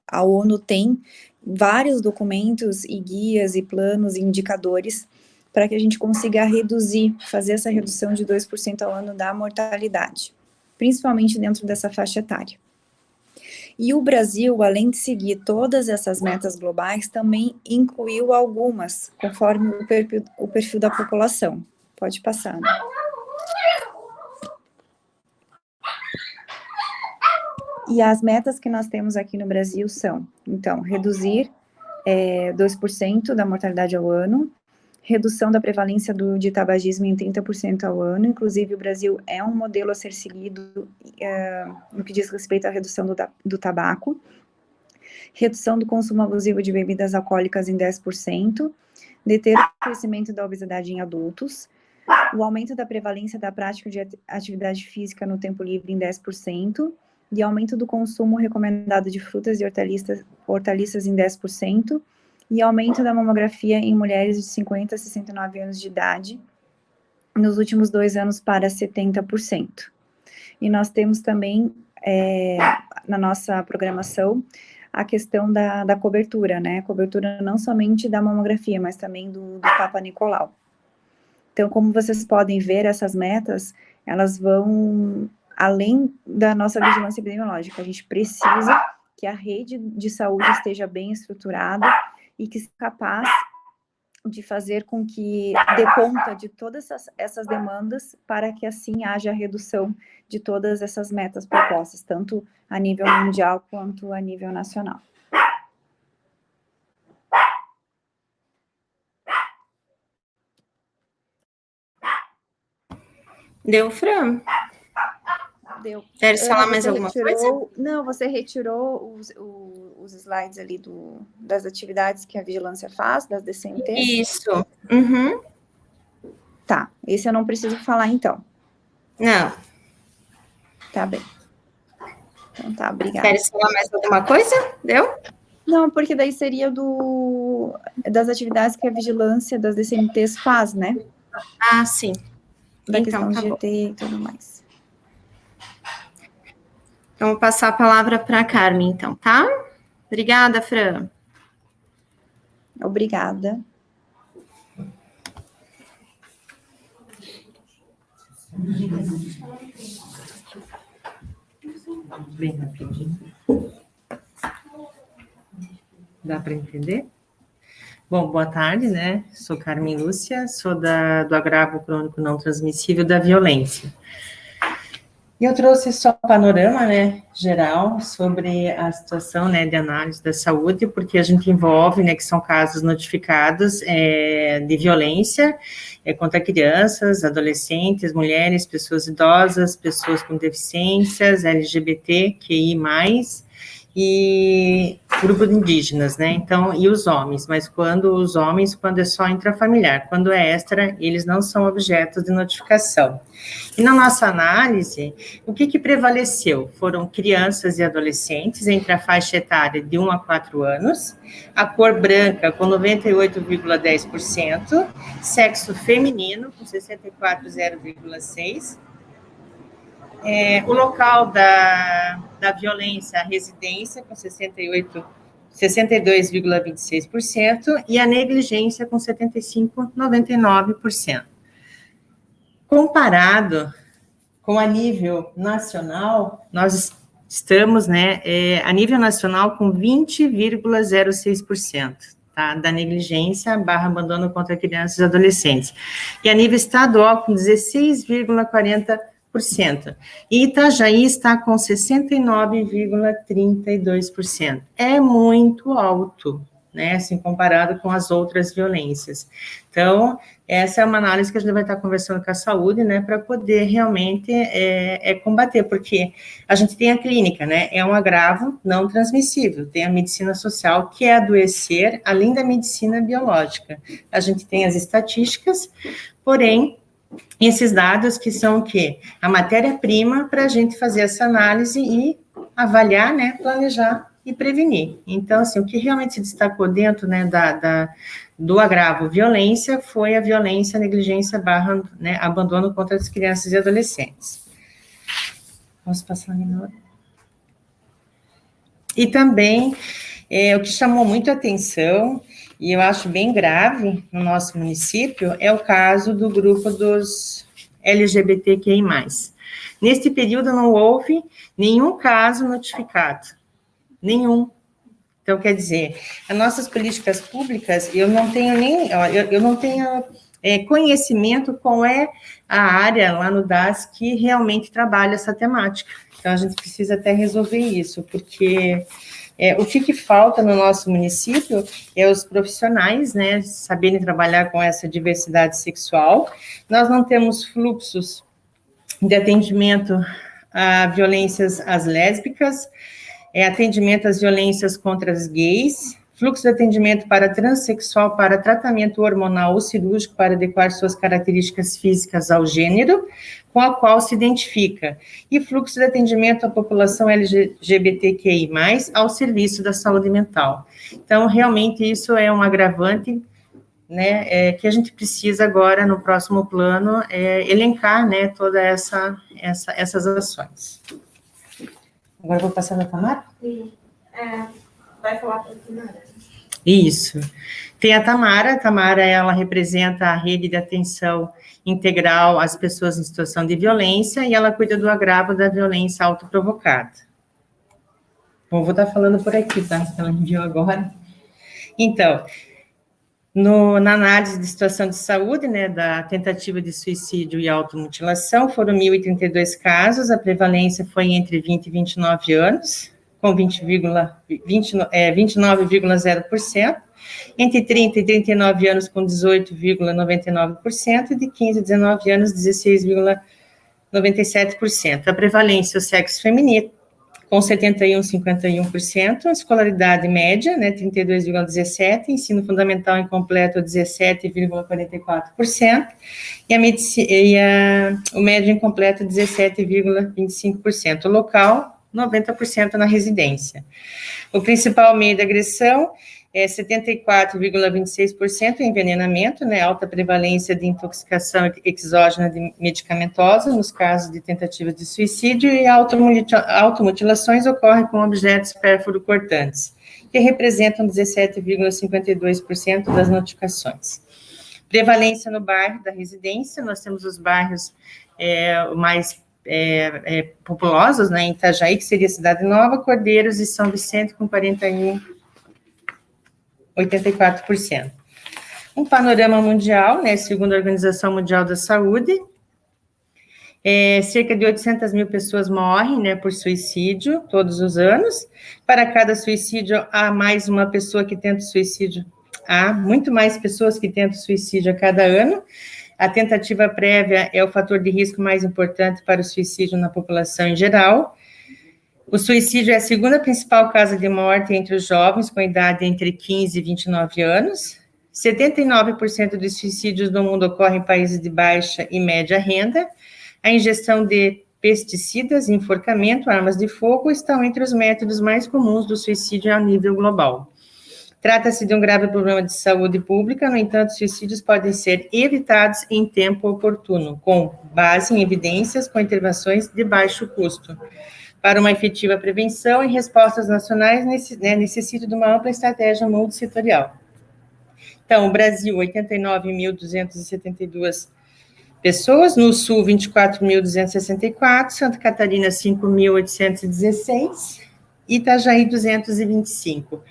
S5: a ONU tem vários documentos e guias e planos e indicadores para que a gente consiga reduzir, fazer essa redução de 2% ao ano da mortalidade, principalmente dentro dessa faixa etária. E o Brasil, além de seguir todas essas metas globais, também incluiu algumas, conforme o perfil da população. Pode passar, né? E as metas que nós temos aqui no Brasil são, então, reduzir 2% da mortalidade ao ano, redução da prevalência de tabagismo em 30% ao ano, inclusive o Brasil é um modelo a ser seguido no que diz respeito à redução do tabaco, redução do consumo abusivo de bebidas alcoólicas em 10%, deter o crescimento da obesidade em adultos, o aumento da prevalência da prática de atividade física no tempo livre em 10%, e aumento do consumo recomendado de frutas e hortaliças em 10%, e aumento da mamografia em mulheres de 50 a 69 anos de idade nos últimos 2 anos para 70%. E nós temos também, na nossa programação, a questão da cobertura, né? Cobertura não somente da mamografia, mas também do Papa Nicolau. Então, como vocês podem ver, essas metas, elas vão além da nossa vigilância epidemiológica. A gente precisa que a rede de saúde esteja bem estruturada e que seja capaz de fazer com que dê conta de todas essas demandas para que assim haja redução de todas essas metas propostas, tanto a nível mundial quanto a nível nacional.
S2: Deu, Fran?
S5: Deu.
S2: Quer falar mais alguma coisa?
S5: Não, você retirou os slides ali das atividades que a vigilância faz, das DCNTs?
S2: Isso. Uhum.
S5: Tá, esse eu não preciso falar, então.
S2: Não.
S5: Tá bem. Então tá, obrigada.
S2: Quer falar mais alguma coisa? Deu?
S5: Não, porque daí seria das atividades que a vigilância das DCNTs faz, né?
S2: Ah, sim.
S5: Da
S2: Então,
S5: questão
S2: tá
S5: de
S2: bom.
S5: GT e tudo mais.
S2: Então, vou passar a palavra para a Carmen, então, tá? Obrigada, Fran.
S5: Obrigada.
S6: Bem rapidinho. Dá para entender? Bom, boa tarde, né? Sou Carmen Lúcia, sou do agravo crônico não transmissível da violência. E eu trouxe só um panorama, né, geral sobre a situação, né, de análise da saúde, porque a gente envolve, né, que são casos notificados de violência contra crianças, adolescentes, mulheres, pessoas idosas, pessoas com deficiências, LGBT, QI+, e grupo de indígenas, né, então, e os homens, mas quando é só intrafamiliar, quando é extra, eles não são objetos de notificação. E na nossa análise, o que prevaleceu? Foram crianças e adolescentes entre a faixa etária de 1 a 4 anos, a cor branca com 98,10%, sexo feminino com 64,0,6%, o local da violência, a residência com 62,26% e a negligência com 75,99%. Comparado com a nível nacional, nós estamos, né, a nível nacional com 20,06%, tá, da negligência / abandono contra crianças e adolescentes. E a nível estadual com 16,40%. E Itajaí está com 69,32%. É muito alto, né, assim, comparado com as outras violências. Então, essa é uma análise que a gente vai estar conversando com a saúde, né, para poder realmente combater, porque a gente tem a clínica, né, é um agravo não transmissível, tem a medicina social, que é adoecer, além da medicina biológica. A gente tem as estatísticas, porém, esses dados que são o quê? A matéria-prima para a gente fazer essa análise e avaliar, né, planejar e prevenir. Então, assim, o que realmente se destacou dentro, né, do agravo violência foi a violência, negligência / né, abandono contra as crianças e adolescentes. Posso passar a minuto? E também, o que chamou muito a atenção, e eu acho bem grave no nosso município, é o caso do grupo dos LGBTQI+. Neste período não houve nenhum caso notificado. Nenhum. Então, quer dizer, as nossas políticas públicas, eu não tenho conhecimento qual é a área lá no DAS que realmente trabalha essa temática. Então, a gente precisa até resolver isso, porque o que falta no nosso município é os profissionais, né, saberem trabalhar com essa diversidade sexual. Nós não temos fluxos de atendimento a violências às lésbicas, atendimento às violências contra as gays, fluxo de atendimento para transexual, para tratamento hormonal ou cirúrgico para adequar suas características físicas ao gênero, com a qual se identifica, e fluxo de atendimento à população LGBTQI+, ao serviço da saúde mental. Então, realmente, isso é um agravante, né, que a gente precisa agora, no próximo plano, elencar, né, todas essas ações. Agora eu vou passar na Tamara?
S7: Sim. Vai falar para a Tamara.
S6: Isso. Tem a Tamara, ela representa a rede de atenção integral às pessoas em situação de violência e ela cuida do agravo da violência autoprovocada. Bom, vou estar falando por aqui, tá? Ela enviou agora. Então, na análise de situação de saúde, né, da tentativa de suicídio e automutilação, foram 1.032 casos, a prevalência foi entre 20 e 29 anos, com 29,0%, entre 30 e 39 anos, com 18,99%, e de 15 a 19 anos, 16,97%. A prevalência, o sexo feminino, com 71,51%, escolaridade média, né, 32,17%, ensino fundamental incompleto, 17,44%, e o médio incompleto, 17,25%. O local, 90% na residência. O principal meio de agressão é 74,26% envenenamento, né, alta prevalência de intoxicação exógena medicamentosa, nos casos de tentativa de suicídio, e automutilações ocorrem com objetos pérfuro-cortantes, que representam 17,52% das notificações. Prevalência no bairro da residência, nós temos os bairros mais populosos, né, em Itajaí, que seria Cidade Nova, Cordeiros e São Vicente, com 84%. Um panorama mundial, né, segundo a Organização Mundial da Saúde, cerca de 800 mil pessoas morrem, né, por suicídio todos os anos. Para cada suicídio, há mais uma pessoa que tenta suicídio. Há muito mais pessoas que tentam suicídio a cada ano. A tentativa prévia é o fator de risco mais importante para o suicídio na população em geral. O suicídio é a segunda principal causa de morte entre os jovens com idade entre 15 e 29 anos. 79% dos suicídios no mundo ocorrem em países de baixa e média renda. A ingestão de pesticidas, enforcamento, armas de fogo estão entre os métodos mais comuns do suicídio a nível global. Trata-se de um grave problema de saúde pública, no entanto, suicídios podem ser evitados em tempo oportuno, com base em evidências, com intervenções de baixo custo. Para uma efetiva prevenção e respostas nacionais, necessita de uma ampla estratégia multissetorial. Então, o Brasil, 89.272 pessoas, no Sul 24.264, Santa Catarina 5.816, Itajaí 225.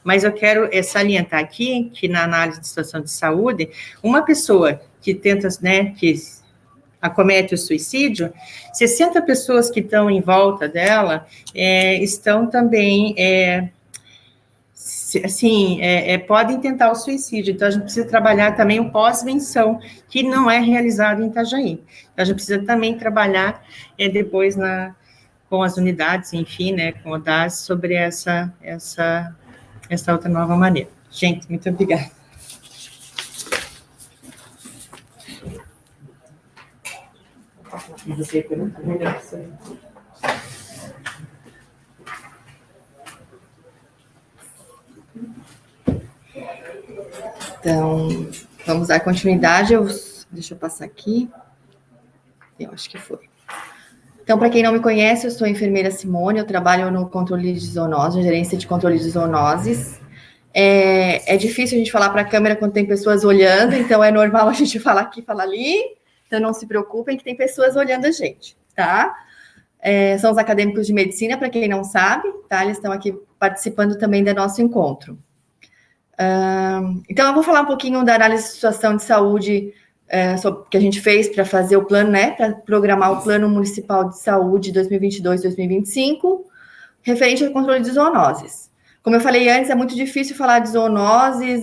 S6: Mas eu quero salientar aqui que na análise de situação de saúde, uma pessoa que tenta, né, que acomete o suicídio, 60 pessoas que estão em volta dela estão também, podem tentar o suicídio. Então, a gente precisa trabalhar também o pós-venção, que não é realizado em Itajaí. Então, a gente precisa também trabalhar depois com as unidades, enfim, né, com o DAS, sobre essa outra nova maneira. Gente, muito obrigada.
S8: Então, vamos dar continuidade. Deixa eu passar aqui. Eu acho que foi. Então, para quem não me conhece, eu sou a enfermeira Simone, eu trabalho no controle de zoonose, gerência de controle de zoonoses. É difícil a gente falar para a câmera quando tem pessoas olhando, então é normal a gente falar aqui, falar ali. Então, não se preocupem que tem pessoas olhando a gente, tá? São os acadêmicos de medicina, para quem não sabe, tá? Eles estão aqui participando também do nosso encontro. Então, eu vou falar um pouquinho da análise de situação de saúde que a gente fez para fazer o plano, né? Para programar o Plano Municipal de Saúde 2022-2025, referente ao controle de zoonoses. Como eu falei antes, é muito difícil falar de zoonoses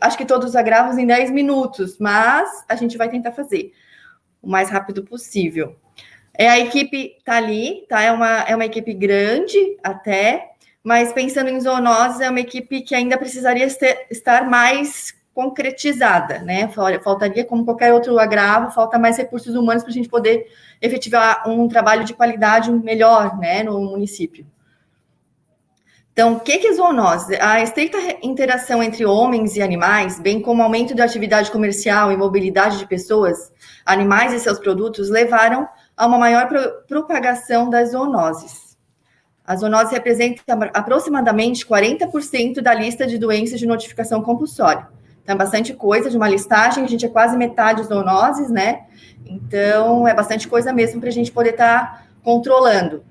S8: acho que todos os agravos em 10 minutos, mas a gente vai tentar fazer o mais rápido possível. A equipe está ali, tá? É uma equipe grande até, mas pensando em zoonoses, é uma equipe que ainda precisaria estar mais concretizada, né? Faltaria, como qualquer outro agravo, falta mais recursos humanos para a gente poder efetivar um trabalho de qualidade melhor, né, no município. Então, o que é zoonose? A estreita interação entre homens e animais, bem como o aumento da atividade comercial e mobilidade de pessoas, animais e seus produtos, levaram a uma maior propagação das zoonoses. A zoonose representa aproximadamente 40% da lista de doenças de notificação compulsória. Então, é bastante coisa de uma listagem, a gente é quase metade zoonoses, né? Então, é bastante coisa mesmo para a gente poder estar controlando.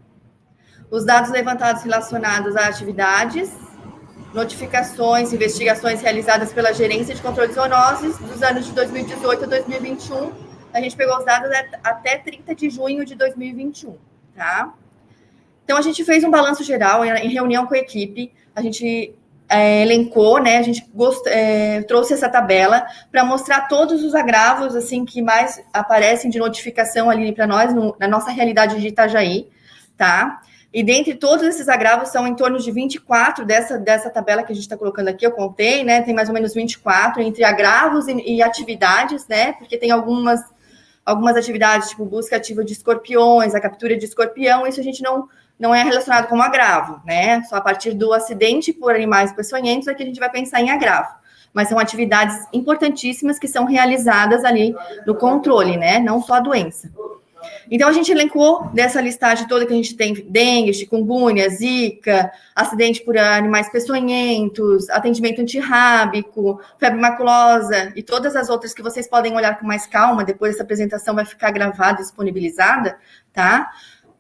S8: Os dados levantados relacionados a atividades, notificações, investigações realizadas pela Gerência de Controle de Zoonoses dos anos de 2018 a 2021, a gente pegou os dados até 30 de junho de 2021, tá? Então, a gente fez um balanço geral em reunião com a equipe, a gente elencou, né, a gente trouxe essa tabela para mostrar todos os agravos, assim, que mais aparecem de notificação ali para nós, na nossa realidade de Itajaí, tá? E dentre todos esses agravos, são em torno de 24 dessa tabela que a gente está colocando aqui, eu contei, né? Tem mais ou menos 24 entre agravos e atividades, né? Porque tem algumas atividades, tipo busca ativa de escorpiões, a captura de escorpião, isso a gente não é relacionado como agravo, né? Só a partir do acidente por animais peçonhentos é que a gente vai pensar em agravo. Mas são atividades importantíssimas que são realizadas ali no controle, né? Não só a doença. Então, a gente elencou dessa listagem toda que a gente tem dengue, chikungunya, zika, acidente por animais peçonhentos, atendimento antirrábico, febre maculosa e todas as outras que vocês podem olhar com mais calma, depois essa apresentação vai ficar gravada e disponibilizada, tá?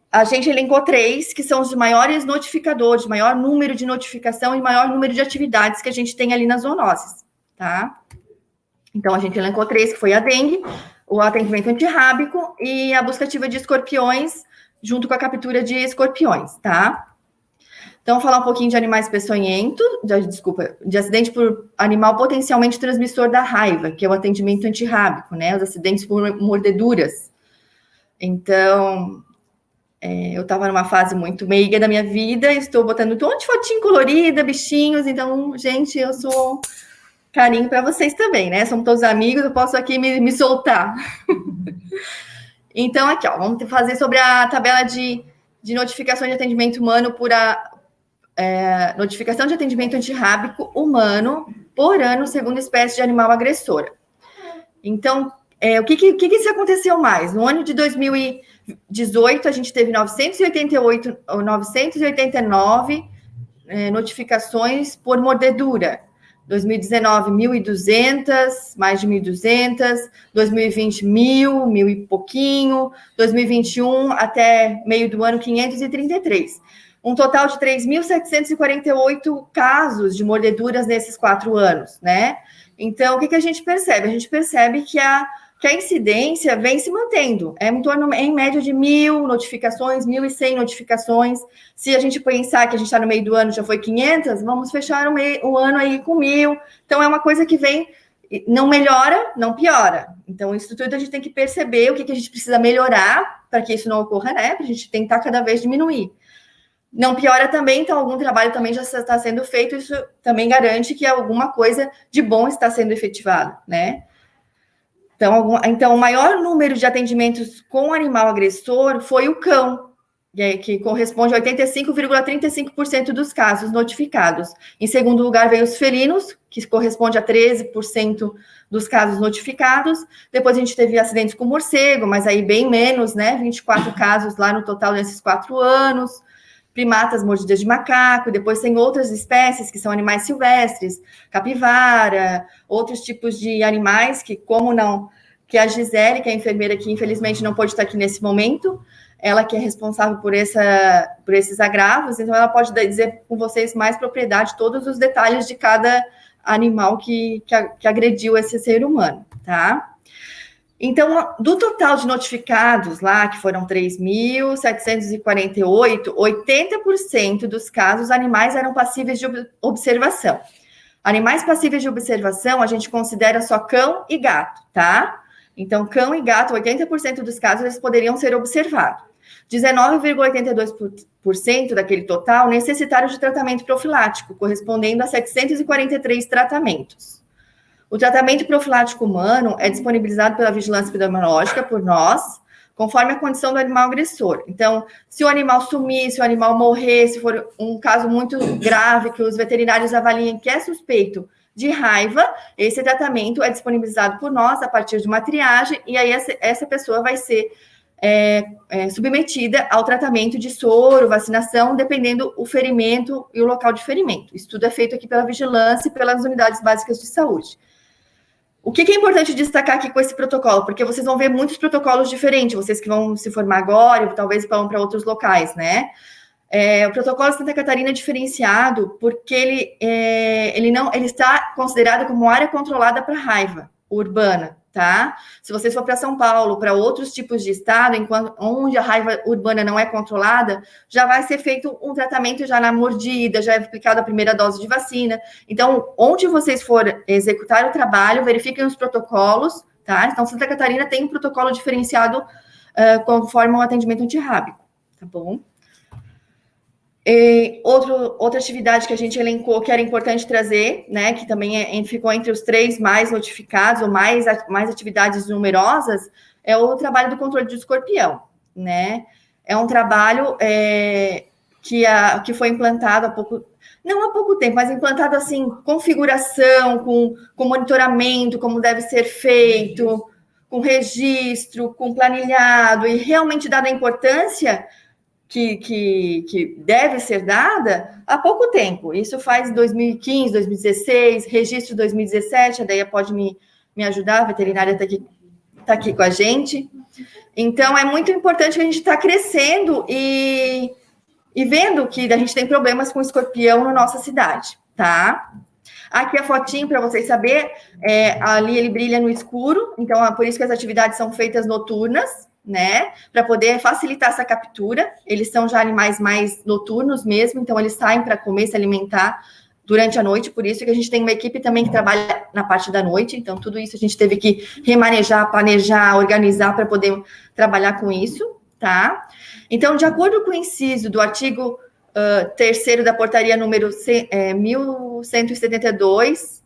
S8: A gente elencou 3, que são os maiores notificadores, maior número de notificação e maior número de atividades que a gente tem ali nas zoonoses, tá? Então, a gente elencou 3, que foi a dengue, o atendimento antirrábico e a busca ativa de escorpiões, junto com a captura de escorpiões, tá? Então, vou falar um pouquinho de animais peçonhentos, de acidente por animal potencialmente transmissor da raiva, que é o atendimento antirrábico, né? Os acidentes por mordeduras. Então, eu estava numa fase muito meiga da minha vida, estou botando um monte de fotinho colorida, bichinhos, então, gente, eu sou carinho para vocês também, né? Somos todos amigos, eu posso aqui me soltar. Então, aqui, ó, vamos fazer sobre a tabela de notificações de atendimento humano notificação de atendimento antirrábico humano por ano, segundo espécie de animal agressora. Então, o que se aconteceu mais? No ano de 2018, a gente teve 989 notificações por mordedura. 2019, 1.200, mais de 1.200, 2020, 1.000 e pouquinho, 2021, até meio do ano, 533. Um total de 3.748 casos de mordeduras nesses 4 anos, né? Então, o que a gente percebe? A gente percebe que a incidência vem se mantendo, em torno, em média, de 1.000 notificações, 1.100 notificações. Se a gente pensar que a gente está no meio do ano, já foi 500, vamos fechar o ano aí com 1.000. Então, é uma coisa que vem, não melhora, não piora. Então, isso tudo a gente tem que perceber o que a gente precisa melhorar para que isso não ocorra, né? Para a gente tentar cada vez diminuir. Não piora também, então algum trabalho também já está sendo feito, isso também garante que alguma coisa de bom está sendo efetivado, né? Então, o maior número de atendimentos com animal agressor foi o cão, que corresponde a 85,35% dos casos notificados. Em segundo lugar, veio os felinos, que corresponde a 13% dos casos notificados. Depois a gente teve acidentes com morcego, mas aí bem menos, né? 24 casos lá no total nesses 4 anos. Primatas, mordidas de macaco, depois tem outras espécies que são animais silvestres, capivara, outros tipos de animais que, que a Gisele, que é a enfermeira que infelizmente não pode estar aqui nesse momento, ela que é responsável por esses agravos, então ela pode dizer com vocês mais propriedade todos os detalhes de cada animal que agrediu esse ser humano, tá? Então, do total de notificados lá, que foram 3.748, 80% dos casos, animais eram passíveis de observação. Animais passíveis de observação, a gente considera só cão e gato, tá? Então, cão e gato, 80% dos casos, eles poderiam ser observados. 19,82% daquele total necessitaram de tratamento profilático, correspondendo a 743 tratamentos. O tratamento profilático humano é disponibilizado pela vigilância epidemiológica por nós, conforme a condição do animal agressor. Então, se o animal sumir, se o animal morrer, se for um caso muito grave que os veterinários avaliem que é suspeito de raiva, esse tratamento é disponibilizado por nós a partir de uma triagem, e aí essa pessoa vai ser submetida ao tratamento de soro, vacinação, dependendo o ferimento e o local de ferimento. Isso tudo é feito aqui pela vigilância e pelas unidades básicas de saúde. O que é importante destacar aqui com esse protocolo? Porque vocês vão ver muitos protocolos diferentes, vocês que vão se formar agora, ou talvez vão para outros locais, né? O protocolo Santa Catarina é diferenciado porque ele está considerado como área controlada para raiva urbana, tá? Se vocês for para São Paulo, para outros tipos de estado, onde a raiva urbana não é controlada, já vai ser feito um tratamento já na mordida, já é aplicada a primeira dose de vacina. Então, onde vocês for executar o trabalho, verifiquem os protocolos, tá? Então, Santa Catarina tem um protocolo diferenciado conforme o atendimento antirrábico, tá bom? Outra atividade que a gente elencou que era importante trazer, né, que também ficou entre os 3 mais notificados, ou mais atividades numerosas, é o trabalho do controle do escorpião, né? É um trabalho que foi implantado não há pouco tempo, mas implantado assim, configuração, com monitoramento, como deve ser feito, com registro, com planilhado, e realmente dada a importância que deve ser dada há pouco tempo. Isso faz 2015, 2016, registro 2017, a Deia pode me ajudar, a veterinária está aqui com a gente. Então, é muito importante que a gente está crescendo e vendo que a gente tem problemas com escorpião na nossa cidade, tá? Aqui a fotinho para vocês saberem, ali ele brilha no escuro, então é por isso que as atividades são feitas noturnas, né, para poder facilitar essa captura. Eles são já animais mais noturnos mesmo, então eles saem para comer, se alimentar durante a noite, por isso que a gente tem uma equipe também que trabalha na parte da noite, então tudo isso a gente teve que remanejar, planejar, organizar para poder trabalhar com isso, tá? Então, de acordo com o inciso do artigo 3º da portaria número 1172,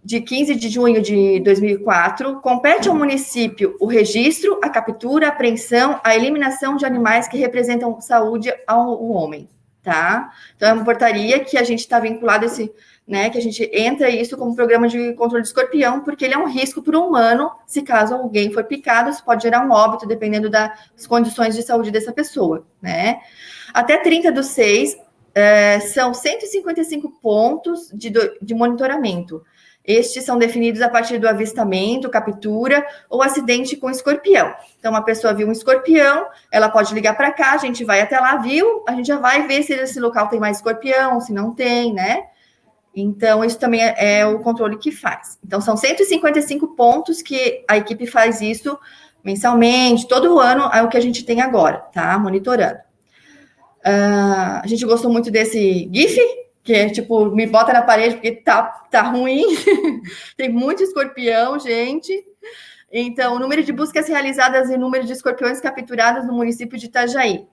S8: de 15 de junho de 2004, compete ao município o registro, a captura, a apreensão, a eliminação de animais que representam saúde ao homem, tá? Então, é uma portaria que a gente está vinculado né, que a gente entra isso como programa de controle de escorpião, porque ele é um risco para o humano, se caso alguém for picado, isso pode gerar um óbito, dependendo das condições de saúde dessa pessoa, né? Até 30/6, são 155 pontos de monitoramento. Estes são definidos a partir do avistamento, captura ou acidente com escorpião. Então, uma pessoa viu um escorpião, ela pode ligar para cá, a gente vai até lá, viu? A gente já vai ver se esse local tem mais escorpião, se não tem, né? Então, isso também é o controle que faz. Então, são 155 pontos que a equipe faz isso mensalmente, todo ano é o que a gente tem agora, tá? Monitorando. A gente gostou muito desse GIF, que é tipo, me bota na parede porque tá ruim. Tem muito escorpião, gente. Então, o número de buscas realizadas e o número de escorpiões capturados no município de Itajaí,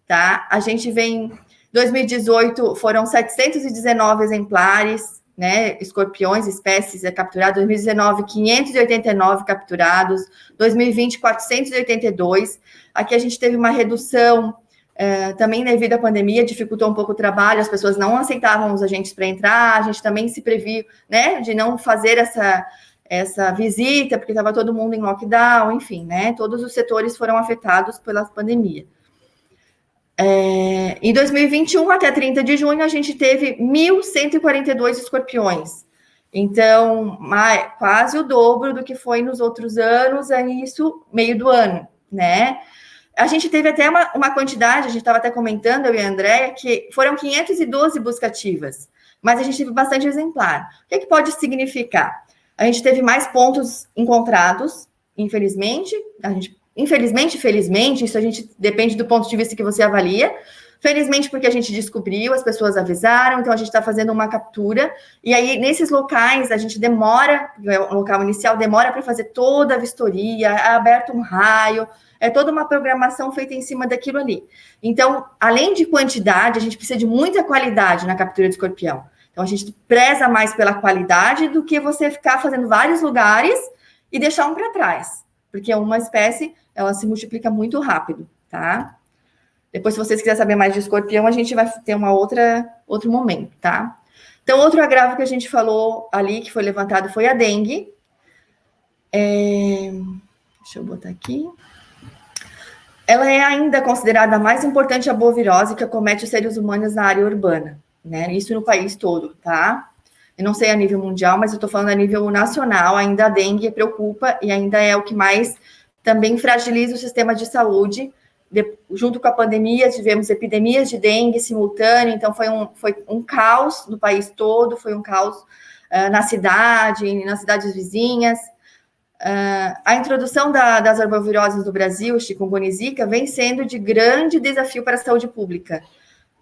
S8: tá? A gente vem... 2018 foram 719 exemplares, né? Escorpiões, espécies capturadas. 2019, 589 capturados. 2020, 482. Aqui a gente teve uma redução... também devido à pandemia, dificultou um pouco o trabalho, as pessoas não aceitavam os agentes para entrar, a gente também se previu, né, de não fazer essa visita, porque estava todo mundo em lockdown, enfim, né, todos os setores foram afetados pela pandemia. Em 2021, até 30 de junho, a gente teve 1.142 escorpiões. Então, quase o dobro do que foi nos outros anos, isso meio do ano, né? A gente teve até uma quantidade, a gente estava até comentando, eu e a Andréia, que foram 512 buscativas, mas a gente teve bastante exemplar. O que pode significar? A gente teve mais pontos encontrados, infelizmente, felizmente, isso a gente depende do ponto de vista que você avalia. Felizmente, porque a gente descobriu, as pessoas avisaram, então a gente está fazendo uma captura, e aí nesses locais a gente demora, o local inicial demora para fazer toda a vistoria, é aberto um raio, é toda uma programação feita em cima daquilo ali. Então, além de quantidade, a gente precisa de muita qualidade na captura de escorpião. Então, a gente preza mais pela qualidade do que você ficar fazendo vários lugares e deixar um para trás, porque uma espécie, ela se multiplica muito rápido, tá? Depois, se vocês quiserem saber mais de escorpião, a gente vai ter outro momento, tá? Então, outro agravo que a gente falou ali, que foi levantado, foi a dengue. Deixa eu botar aqui. Ela é ainda considerada a mais importante arbovirose que acomete os seres humanos na área urbana, né? Isso no país todo, tá? Eu não sei a nível mundial, mas eu estou falando a nível nacional, ainda a dengue preocupa e ainda é o que mais também fragiliza o sistema de saúde. Junto com a pandemia, tivemos epidemias de dengue simultâneo, então foi um caos no país todo, foi um caos nas cidades vizinhas. A introdução das arboviroses no Brasil, chikungunya e zika, vem sendo de grande desafio para a saúde pública,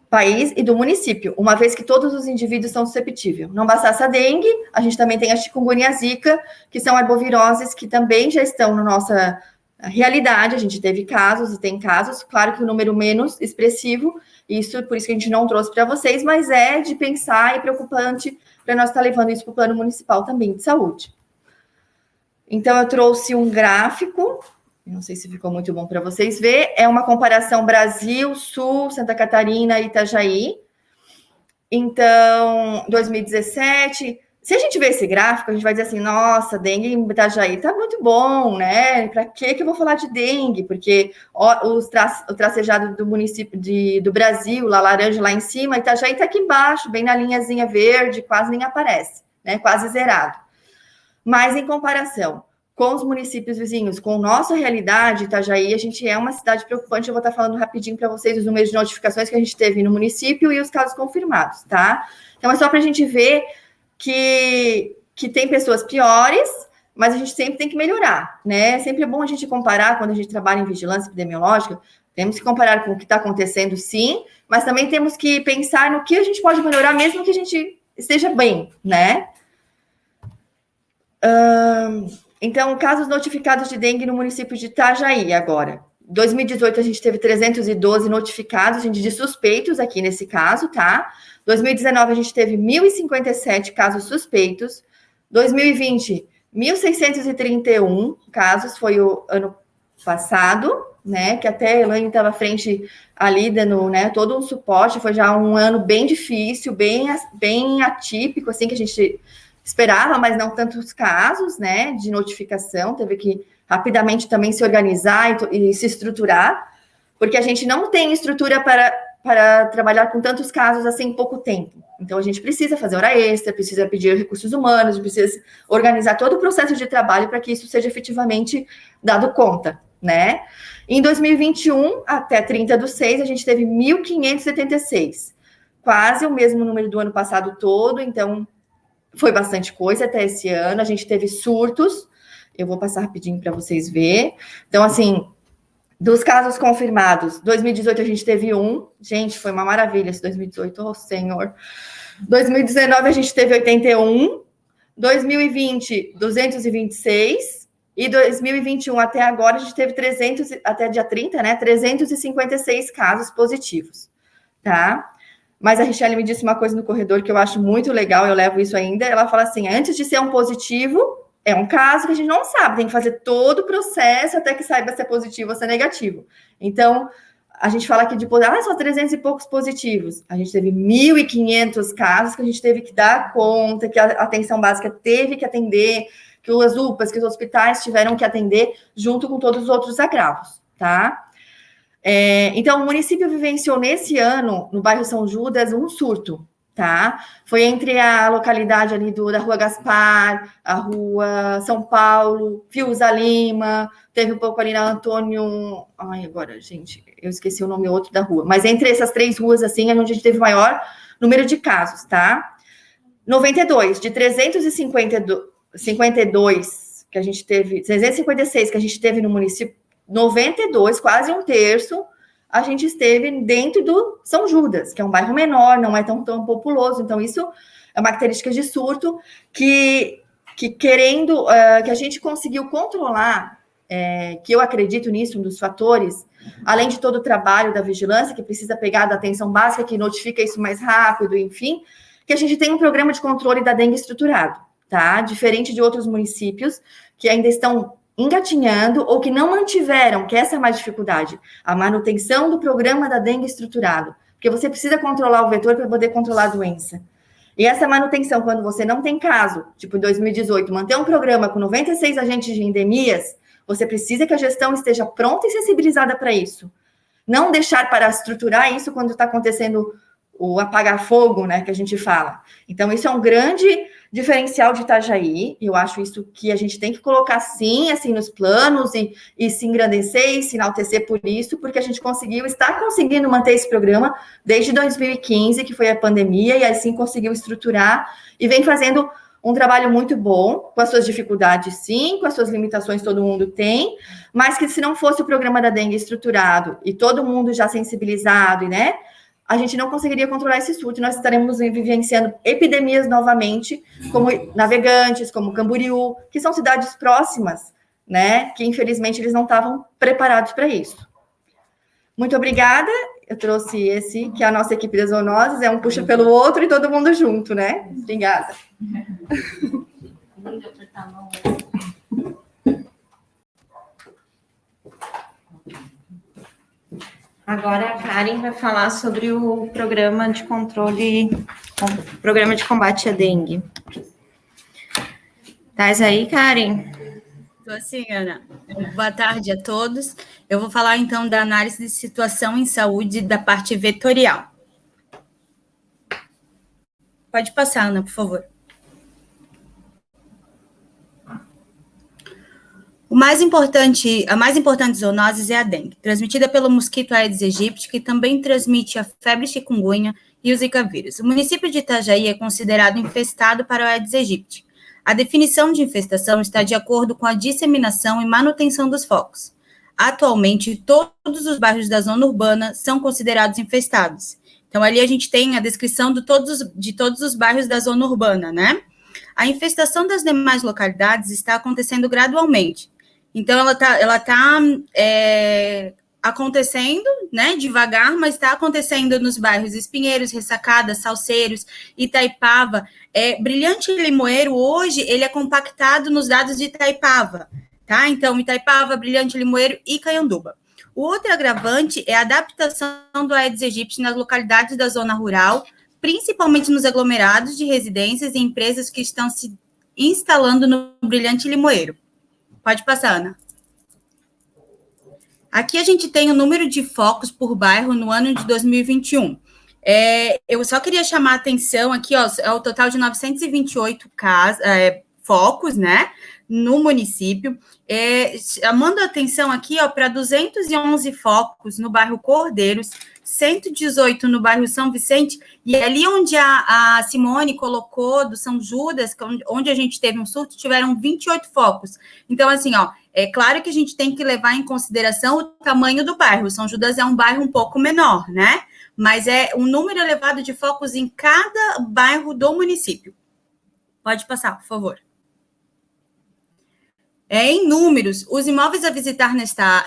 S8: país e do município, uma vez que todos os indivíduos são susceptíveis. Não bastasse a dengue, a gente também tem a chikungunya e a zika, que são arboviroses que também já estão na nossa realidade. A gente teve casos e tem casos, claro que o número menos expressivo, por isso que a gente não trouxe para vocês, mas é de pensar e preocupante para nós estar levando isso para o plano municipal também de saúde. Então, eu trouxe um gráfico, não sei se ficou muito bom para vocês ver, é uma comparação Brasil, Sul, Santa Catarina e Itajaí. Então, 2017... Se a gente ver esse gráfico, a gente vai dizer assim, nossa, dengue em Itajaí tá muito bom, né? Para que eu vou falar de dengue? Porque o tracejado do município do Brasil, lá laranja lá em cima, Itajaí tá aqui embaixo, bem na linhazinha verde, quase nem aparece, né? Quase zerado. Mas em comparação com os municípios vizinhos, com nossa realidade, Itajaí, a gente é uma cidade preocupante. Eu vou estar falando rapidinho para vocês os números de notificações que a gente teve no município e os casos confirmados, tá? Então, é só para a gente ver que tem pessoas piores, mas a gente sempre tem que melhorar, né? Sempre é bom a gente comparar quando a gente trabalha em vigilância epidemiológica, temos que comparar com o que está acontecendo, sim, mas também temos que pensar no que a gente pode melhorar, mesmo que a gente esteja bem, né? Então, casos notificados de dengue no município de Itajaí agora. 2018, a gente teve 312 notificados, gente, de suspeitos aqui nesse caso, tá? 2019, a gente teve 1.057 casos suspeitos. 2020, 1.631 casos, foi o ano passado, né? Que até a Elaine estava à frente ali, dando, né, todo um suporte. Foi já um ano bem difícil, bem atípico, assim, que a gente esperava, mas não tantos casos, né, de notificação. Teve que rapidamente também se organizar e se estruturar, porque a gente não tem estrutura para para trabalhar com tantos casos assim em pouco tempo. Então, a gente precisa fazer hora extra, precisa pedir recursos humanos, precisa organizar todo o processo de trabalho para que isso seja efetivamente dado conta, né? Em 2021, até 30/6, a gente teve 1.576, quase o mesmo número do ano passado todo, então foi bastante coisa até esse ano. A gente teve surtos, eu vou passar rapidinho para vocês verem. Então, assim, dos casos confirmados, 2018 a gente teve 1. Gente, foi uma maravilha esse 2018, oh senhor. 2019 a gente teve 81. 2020, 226. E 2021 até agora a gente teve 300, até dia 30, né? 356 casos positivos, tá? Mas a Richelle me disse uma coisa no corredor que eu acho muito legal, eu levo isso ainda. Ela fala assim, antes de ser um positivo, é um caso que a gente não sabe, tem que fazer todo o processo até que saiba se é positivo ou se é negativo. Então, a gente fala aqui de, só 300 e poucos positivos. A gente teve 1.500 casos que a gente teve que dar conta, que a atenção básica teve que atender, que as UPAs, que os hospitais tiveram que atender, junto com todos os outros agravos, tá? Então, o município vivenciou nesse ano, no bairro São Judas, um surto, tá? Foi entre a localidade ali da Rua Gaspar, a Rua São Paulo, Fiuza Lima, teve um pouco ali na Antônio... Ai, agora, gente, eu esqueci o nome outro da rua. Mas entre essas 3 ruas, assim, é onde a gente teve o maior número de casos, tá? 92, de 352 que a gente teve, 356 que a gente teve no município, 92, quase um terço, a gente esteve dentro do São Judas, que é um bairro menor, não é tão populoso. Então, isso é uma característica de surto que querendo, que a gente conseguiu controlar, que eu acredito nisso, um dos fatores, além de todo o trabalho da vigilância, que precisa pegar da atenção básica, que notifica isso mais rápido, enfim, que a gente tem um programa de controle da dengue estruturado, tá? Diferente de outros municípios que ainda estão engatinhando ou que não mantiveram, que essa é a mais dificuldade, a manutenção do programa da dengue estruturado, porque você precisa controlar o vetor para poder controlar a doença. E essa manutenção, quando você não tem caso, tipo em 2018, manter um programa com 96 agentes de endemias, você precisa que a gestão esteja pronta e sensibilizada para isso. Não deixar para estruturar isso quando está acontecendo o apagar-fogo, né, que a gente fala. Então, isso é um grande diferencial de Itajaí, eu acho isso que a gente tem que colocar sim, assim, nos planos e se engrandecer e se enaltecer por isso, porque a gente está conseguindo manter esse programa desde 2015, que foi a pandemia, e assim conseguiu estruturar e vem fazendo um trabalho muito bom, com as suas dificuldades sim, com as suas limitações todo mundo tem, mas que se não fosse o programa da dengue estruturado e todo mundo já sensibilizado, né, a gente não conseguiria controlar esse surto, nós estaremos vivenciando epidemias novamente, como Navegantes, como Camboriú, que são cidades próximas, né, que infelizmente eles não estavam preparados para isso. Muito obrigada, eu trouxe esse, que é a nossa equipe das zoonoses, um puxa pelo outro e todo mundo junto, né? Obrigada.
S2: Agora a Karen vai falar sobre o programa de controle, programa de combate à dengue. Estás aí, Karen?
S9: Estou assim, Ana. Boa tarde a todos. Eu vou falar, então, da análise de situação em saúde da parte vetorial. Pode passar, Ana, por favor. A mais importante zoonose é a dengue, transmitida pelo mosquito Aedes aegypti, que também transmite a febre chikungunya e o zika vírus. O município de Itajaí é considerado infestado para o Aedes aegypti. A definição de infestação está de acordo com a disseminação e manutenção dos focos. Atualmente, todos os bairros da zona urbana são considerados infestados. Então, ali a gente tem a descrição de todos os bairros da zona urbana, né? A infestação das demais localidades está acontecendo gradualmente. Então, ela tá acontecendo, né, devagar, mas está acontecendo nos bairros Espinheiros, Ressacada, Salceiros, Itaipava. Brilhante Limoeiro, hoje, ele é compactado nos dados de Itaipava, tá? Então, Itaipava, Brilhante Limoeiro e Caianduba. O outro agravante é a adaptação do Aedes aegypti nas localidades da zona rural, principalmente nos aglomerados de residências e empresas que estão se instalando no Brilhante Limoeiro. Pode passar, Ana. Aqui a gente tem o número de focos por bairro no ano de 2021. Eu só queria chamar a atenção aqui, ó, é o total de 928 focos, né, no município, chamando a atenção aqui, ó, para 211 focos no bairro Cordeiros, 118 no bairro São Vicente, e ali onde a Simone colocou do São Judas, onde a gente teve um surto, tiveram 28 focos. Então, assim, ó, é claro que a gente tem que levar em consideração o tamanho do bairro. São Judas é um bairro um pouco menor, né? Mas é um número elevado de focos em cada bairro do município. Pode passar, por favor. Em números, os imóveis a visitar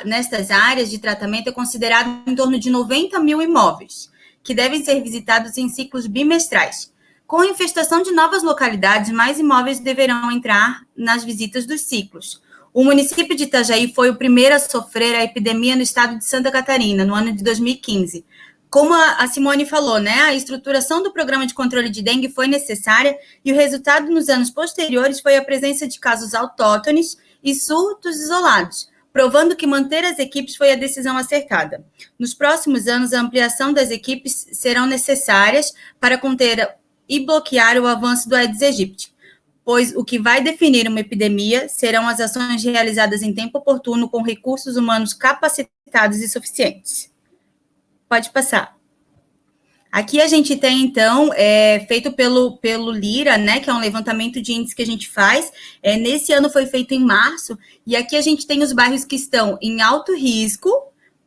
S9: nestas áreas de tratamento é considerado em torno de 90 mil imóveis, que devem ser visitados em ciclos bimestrais. Com a infestação de novas localidades, mais imóveis deverão entrar nas visitas dos ciclos. O município de Itajaí foi o primeiro a sofrer a epidemia no estado de Santa Catarina, no ano de 2015. Como a Simone falou, né, a estruturação do programa de controle de dengue foi necessária e o resultado nos anos posteriores foi a presença de casos autóctones e surtos isolados, provando que manter as equipes foi a decisão acertada. Nos próximos anos, a ampliação das equipes serão necessárias para conter e bloquear o avanço do Aedes aegypti, pois o que vai definir uma epidemia serão as ações realizadas em tempo oportuno com recursos humanos capacitados e suficientes. Pode passar. Aqui a gente tem, então, feito pelo Lira, né, que é um levantamento de índice que a gente faz. Nesse ano foi feito em março, e aqui a gente tem os bairros que estão em alto risco,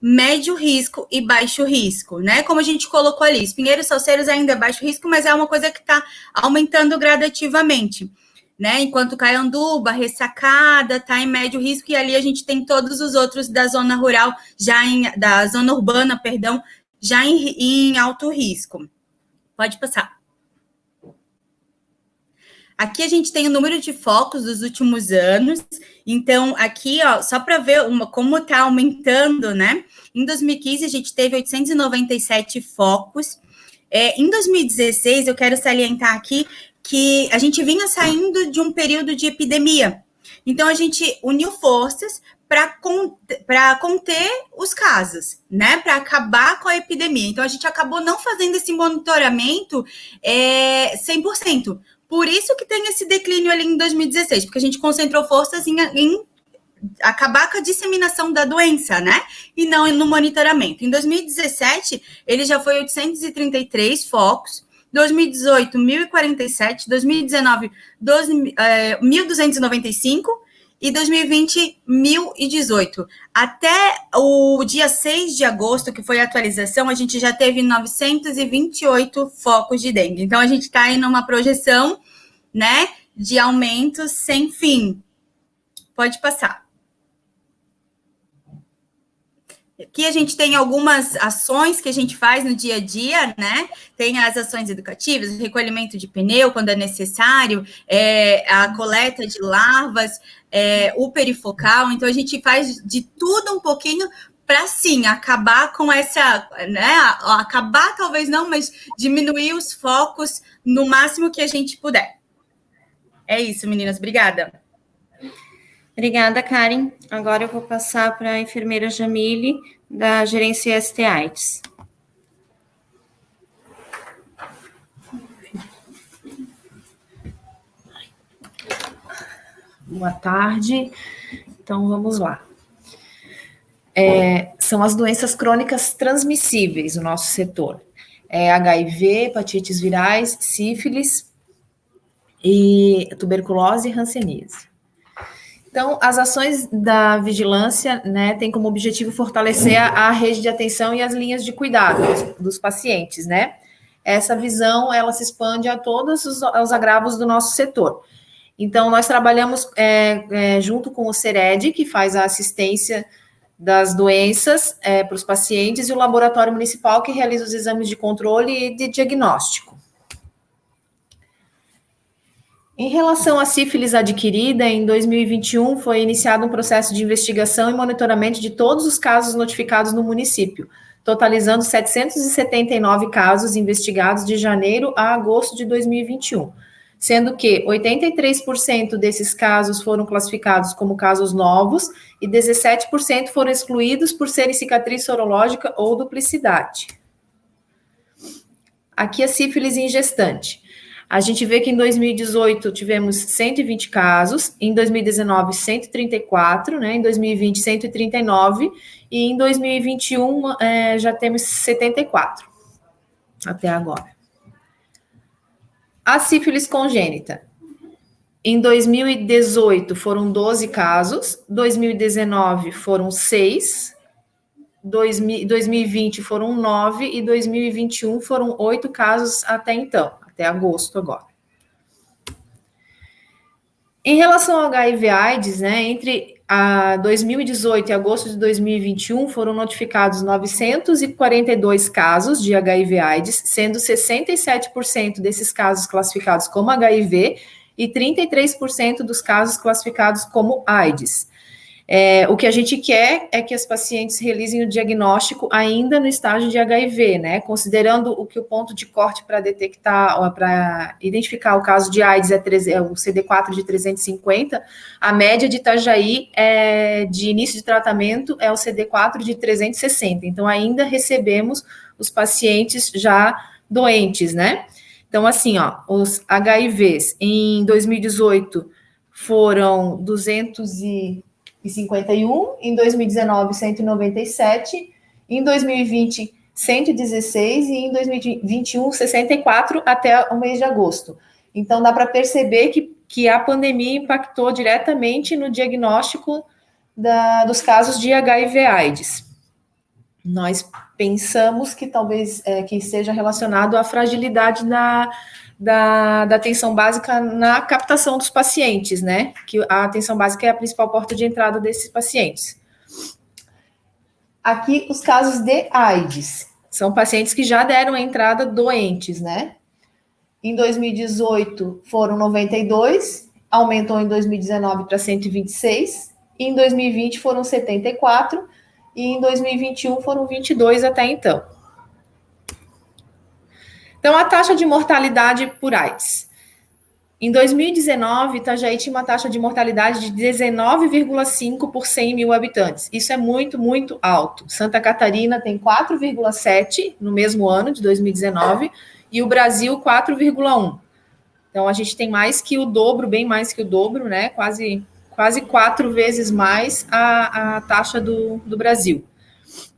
S9: médio risco e baixo risco, né? Como a gente colocou ali, Espinheiros, Salceiros ainda é baixo risco, mas é uma coisa que está aumentando gradativamente, né? Enquanto Caianduba, Ressacada, está em médio risco, e ali a gente tem todos os outros da zona rural, da zona urbana, perdão, já em alto risco. Pode passar. Aqui a gente tem o número de focos dos últimos anos. Então, aqui, ó, só para ver como está aumentando, né? Em 2015, a gente teve 897 focos. Em 2016, eu quero salientar aqui que a gente vinha saindo de um período de epidemia. Então, a gente uniu forças para conter os casos, né? Para acabar com a epidemia. Então, a gente acabou não fazendo esse monitoramento 100%. Por isso que tem esse declínio ali em 2016, porque a gente concentrou forças em acabar com a disseminação da doença, né? E não no monitoramento. Em 2017, ele já foi 833 focos, 2018, 1.047, 2019, 1.295 e 2020, 1.018. Até o dia 6 de agosto, que foi a atualização, a gente já teve 928 focos de dengue. Então, a gente está aí numa projeção, né, de aumento sem fim. Pode passar. Aqui a gente tem algumas ações que a gente faz no dia a dia, né? Tem as ações educativas, o recolhimento de pneu quando é necessário, a coleta de larvas, o perifocal. Então, a gente faz de tudo um pouquinho para, sim, acabar com essa, né? Acabar talvez não, mas diminuir os focos no máximo que a gente puder. É isso, meninas. Obrigada.
S2: Obrigada, Karen. Agora eu vou passar para a enfermeira Jamile, da Gerência ST-AIDS.
S3: Boa tarde. Então, vamos lá. São as doenças crônicas transmissíveis no nosso setor. HIV, hepatites virais, sífilis, e tuberculose e hanseníase. Então, as ações da vigilância, né, têm como objetivo fortalecer a rede de atenção e as linhas de cuidado dos pacientes, né? Essa visão, ela se expande a todos os agravos do nosso setor. Então, nós trabalhamos junto com o CERED, que faz a assistência das doenças para os pacientes, e o laboratório municipal, que realiza os exames de controle e de diagnóstico. Em relação à sífilis adquirida, em 2021 foi iniciado um processo de investigação e monitoramento de todos os casos notificados no município, totalizando 779 casos investigados de janeiro a agosto de 2021, sendo que 83% desses casos foram classificados como casos novos e 17% foram excluídos por serem cicatriz sorológica ou duplicidade. Aqui a sífilis em gestante. A gente vê que em 2018 tivemos 120 casos, em 2019 134, né, em 2020 139 e em 2021 já temos 74 até agora. A sífilis congênita. Em 2018 foram 12 casos, 2019 foram 6, 2020 foram 9 e 2021 foram 8 casos até então, até agosto agora. Em relação ao HIV/AIDS, né, entre 2018 e agosto de 2021 foram notificados 942 casos de HIV/AIDS, sendo 67% desses casos classificados como HIV e 33% dos casos classificados como AIDS. O que a gente quer é que as pacientes realizem o diagnóstico ainda no estágio de HIV, né? Considerando o ponto de corte para detectar, para identificar o caso de AIDS é o CD4 de 350, a média de Itajaí de início de tratamento é o CD4 de 360. Então, ainda recebemos os pacientes já doentes, né? Então, assim, os HIVs em 2018 foram 251, em 2019, 197, em 2020, 116 e em 2021, 64 até o mês de agosto. Então, dá para perceber que a pandemia impactou diretamente no diagnóstico dos casos de HIV/AIDS. Nós pensamos que talvez que esteja relacionado à fragilidade da atenção básica na captação dos pacientes, né? Que a atenção básica é a principal porta de entrada desses pacientes. Aqui, os casos de AIDS. São pacientes que já deram a entrada doentes, né? Em 2018, foram 92, aumentou em 2019 para 126, e em 2020 foram 74, e em 2021 foram 22 até então. Então, a taxa de mortalidade por AIDS. Em 2019, Itajaí tinha uma taxa de mortalidade de 19,5 por 100 mil habitantes. Isso é muito, muito alto. Santa Catarina tem 4,7 no mesmo ano, de 2019, e o Brasil 4,1. Então, a gente tem mais que o dobro, bem mais que o dobro, né? Quase 4 vezes mais a taxa do Brasil.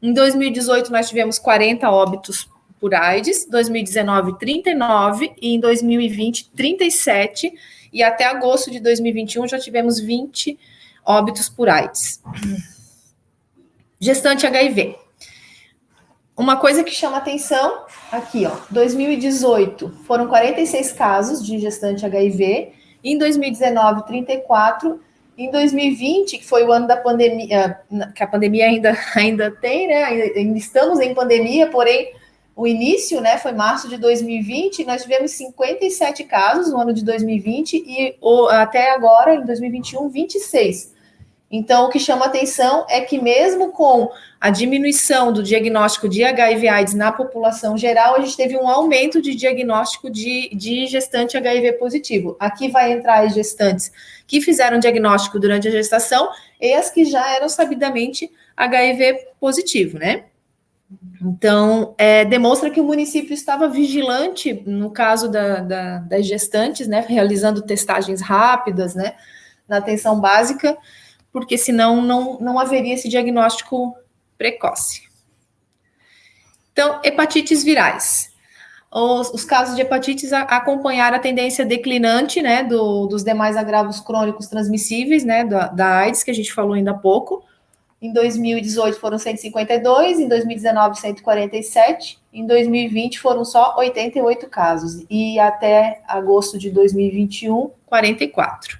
S3: Em 2018, nós tivemos 40 óbitos por AIDS, 2019, 39, e em 2020, 37, e até agosto de 2021 já tivemos 20 óbitos por AIDS. Gestante HIV. Uma coisa que chama atenção, aqui, 2018 foram 46 casos de gestante HIV, em 2019, 34, em 2020, que foi o ano da pandemia, que a pandemia ainda tem, né? Ainda estamos em pandemia, porém, o início, né, foi março de 2020, nós tivemos 57 casos no ano de 2020 e até agora, em 2021, 26. Então, o que chama atenção é que mesmo com a diminuição do diagnóstico de HIV/AIDS na população geral, a gente teve um aumento de diagnóstico de gestante HIV positivo. Aqui vai entrar as gestantes que fizeram diagnóstico durante a gestação e as que já eram sabidamente HIV positivo, né? Então, demonstra que o município estava vigilante no caso das gestantes, né, realizando testagens rápidas, né, na atenção básica, porque senão não haveria esse diagnóstico precoce. Então, hepatites virais. Os casos de hepatites acompanharam a tendência declinante, né, dos demais agravos crônicos transmissíveis, né, da AIDS, que a gente falou ainda há pouco. Em 2018 foram 152, em 2019 147, em 2020 foram só 88 casos, e até agosto de 2021, 44.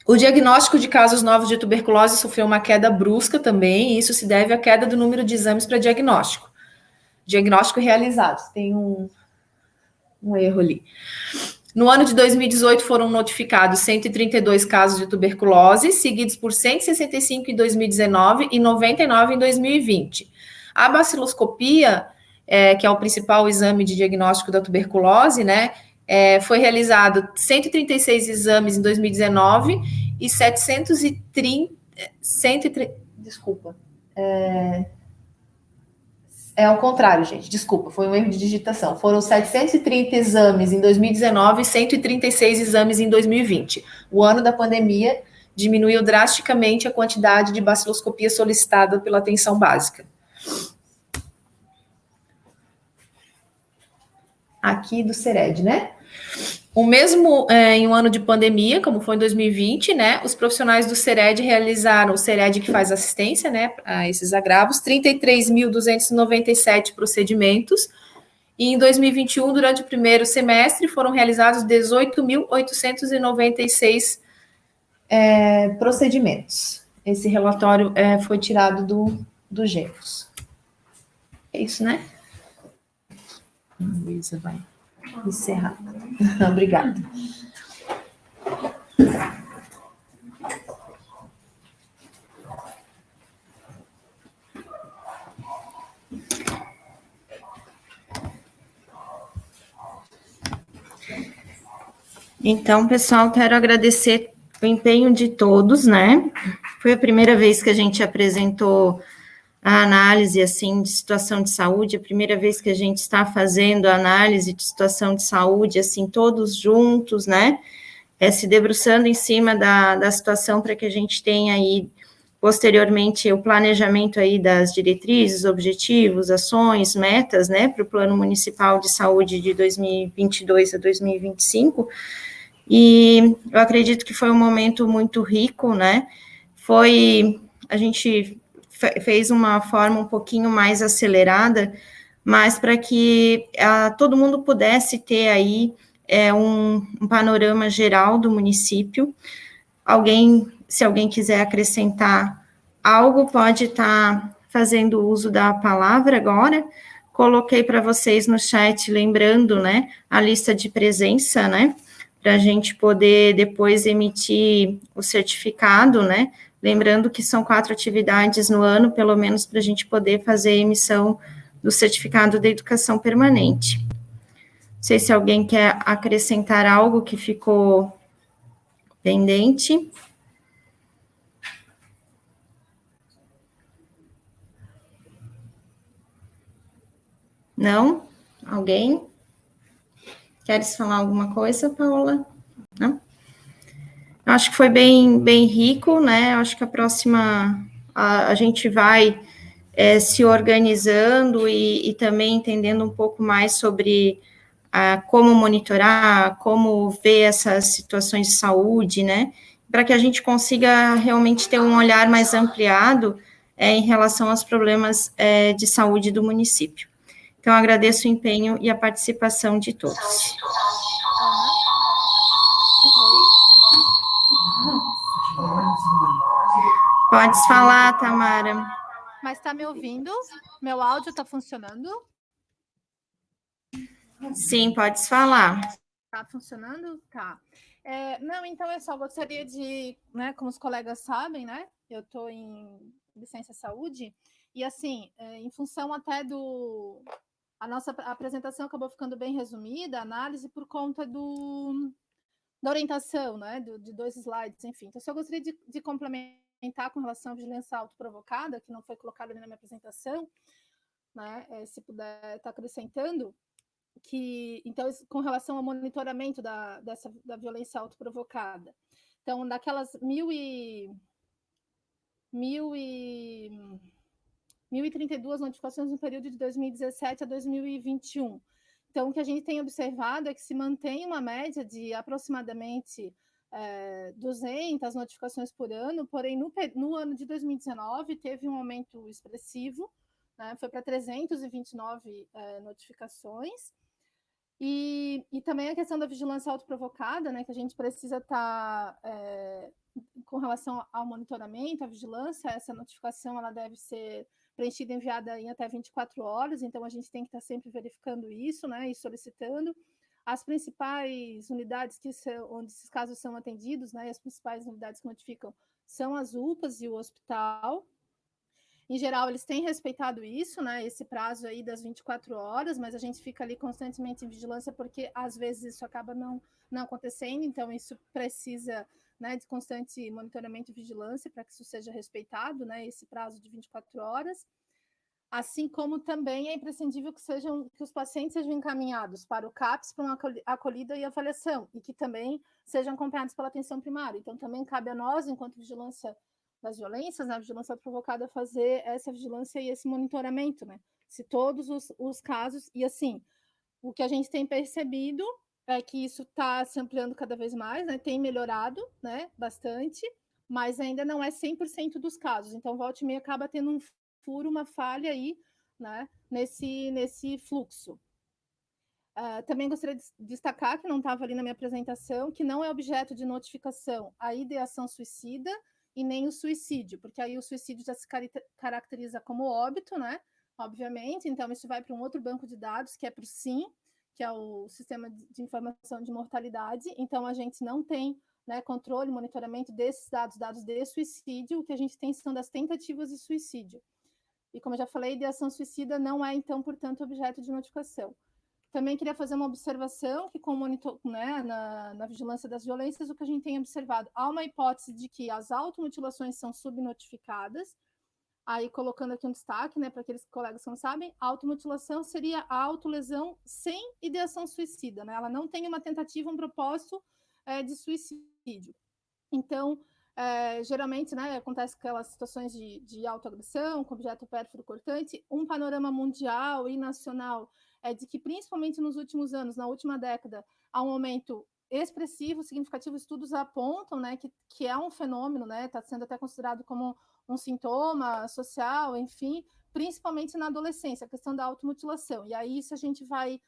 S3: O diagnóstico de casos novos de tuberculose sofreu uma queda brusca também, e isso se deve à queda do número de exames para diagnóstico. Diagnóstico realizados, tem um erro ali. No ano de 2018 foram notificados 132 casos de tuberculose, seguidos por 165 em 2019 e 99 em 2020. A baciloscopia, que é o principal exame de diagnóstico da tuberculose, né, Foi realizado 136 exames em 2019 e 730... Desculpa. É ao contrário, gente. Desculpa, foi um erro de digitação. Foram 730 exames em 2019 e 136 exames em 2020. O ano da pandemia diminuiu drasticamente a quantidade de baciloscopia solicitada pela atenção básica. Aqui do CERED, né? O mesmo em um ano de pandemia, como foi em 2020, né? Os profissionais do CERED realizaram, o CERED que faz assistência, né, a esses agravos, 33.297 procedimentos. E em 2021, durante o primeiro semestre, foram realizados 18.896 procedimentos. Esse relatório foi tirado do GEMOS. É isso, né? A Luísa vai encerrar. Obrigada.
S2: Então, pessoal, quero agradecer o empenho de todos, né? Foi a primeira vez que a gente apresentou a análise, assim, de situação de saúde, a primeira vez que a gente está fazendo a análise de situação de saúde, assim, todos juntos, né? Se debruçando em cima da situação para que a gente tenha aí, posteriormente, o planejamento aí das diretrizes, objetivos, ações, metas, né, para o Plano Municipal de Saúde de 2022 a 2025, e eu acredito que foi um momento muito rico, né, a gente fez uma forma um pouquinho mais acelerada, mas para que todo mundo pudesse ter aí um panorama geral do município. Se alguém quiser acrescentar algo, pode estar fazendo uso da palavra agora. Coloquei para vocês no chat, lembrando, né, a lista de presença, né, para a gente poder depois emitir o certificado, né, lembrando que são 4 atividades no ano, pelo menos para a gente poder fazer a emissão do certificado de educação permanente. Não sei se alguém quer acrescentar algo que ficou pendente. Não? Alguém? Queres falar alguma coisa, Paula? Não? Acho que foi bem rico, né? Acho que a próxima, a gente vai se organizando e também entendendo um pouco mais sobre como monitorar, como ver essas situações de saúde, né? Para que a gente consiga realmente ter um olhar mais ampliado em relação aos problemas de saúde do município. Então, agradeço o empenho e a participação de todos. Pode falar, Tamara.
S10: Mas está me ouvindo? Meu áudio está funcionando?
S2: Sim, pode falar.
S10: Está funcionando? Tá. Não, então eu só gostaria de, né, como os colegas sabem, né, eu estou em licença saúde, e assim, em função até a nossa apresentação acabou ficando bem resumida, a análise, por conta da orientação, né, de 2 slides, enfim. Então, eu gostaria de complementar com relação à vigilância autoprovocada, que não foi colocada ali na minha apresentação, né, se puder estar acrescentando, então, com relação ao monitoramento da violência autoprovocada. Então, daquelas 1.032 notificações no período de 2017 a 2021. Então, o que a gente tem observado é que se mantém uma média de aproximadamente 200 notificações por ano, porém, no ano de 2019, teve um aumento expressivo, né, foi para 329 notificações. E também a questão da vigilância autoprovocada, né, que a gente precisa estar, com relação ao monitoramento, à vigilância, essa notificação ela deve ser preenchida e enviada em até 24 horas, então a gente tem que estar sempre verificando isso, né, e solicitando. As principais unidades onde esses casos são atendidos, né, e as principais unidades que notificam são as UPAs e o hospital. Em geral, eles têm respeitado isso, né? Esse prazo aí das 24 horas, mas a gente fica ali constantemente em vigilância, porque às vezes isso acaba não acontecendo, então isso precisa, né, de constante monitoramento e vigilância para que isso seja respeitado, né? Esse prazo de 24 horas. Assim como também é imprescindível que os pacientes sejam encaminhados para o CAPS para uma acolhida e avaliação, e que também sejam acompanhados pela atenção primária. Então, também cabe a nós, enquanto vigilância das violências, na vigilância provocada, fazer essa vigilância e esse monitoramento, né? Se todos os casos, e assim, o que a gente tem percebido é que isso está se ampliando cada vez mais, né? Tem melhorado, né, bastante, mas ainda não é 100% dos casos. Então, volta e meia acaba tendo um furo, uma falha aí, né, nesse fluxo. Também gostaria de destacar, que não estava ali na minha apresentação, que não é objeto de notificação a ideação suicida e nem o suicídio, porque aí o suicídio já se caracteriza como óbito, né, obviamente, então isso vai para um outro banco de dados, que é para o SIM, que é o Sistema de Informação de Mortalidade, então a gente não tem, né, controle, monitoramento desses dados de suicídio, o que a gente tem são das tentativas de suicídio. E como eu já falei, ideação suicida não é, então, portanto, objeto de notificação. Também queria fazer uma observação que, com né, na vigilância das violências, o que a gente tem observado, há uma hipótese de que as automutilações são subnotificadas, aí colocando aqui um destaque, né, para aqueles colegas que não sabem, a automutilação seria a autolesão sem ideação suicida, né? Ela não tem uma tentativa, um propósito de suicídio. Então, geralmente, né, acontece aquelas situações de autoagressão, com objeto pérfido cortante. Um panorama mundial e nacional é de que, principalmente nos últimos anos, na última década, há um aumento expressivo, significativo. Estudos apontam, né, que é um fenômeno, né, está sendo até considerado como um sintoma social, enfim, principalmente na adolescência, a questão da automutilação. E aí, se a gente vai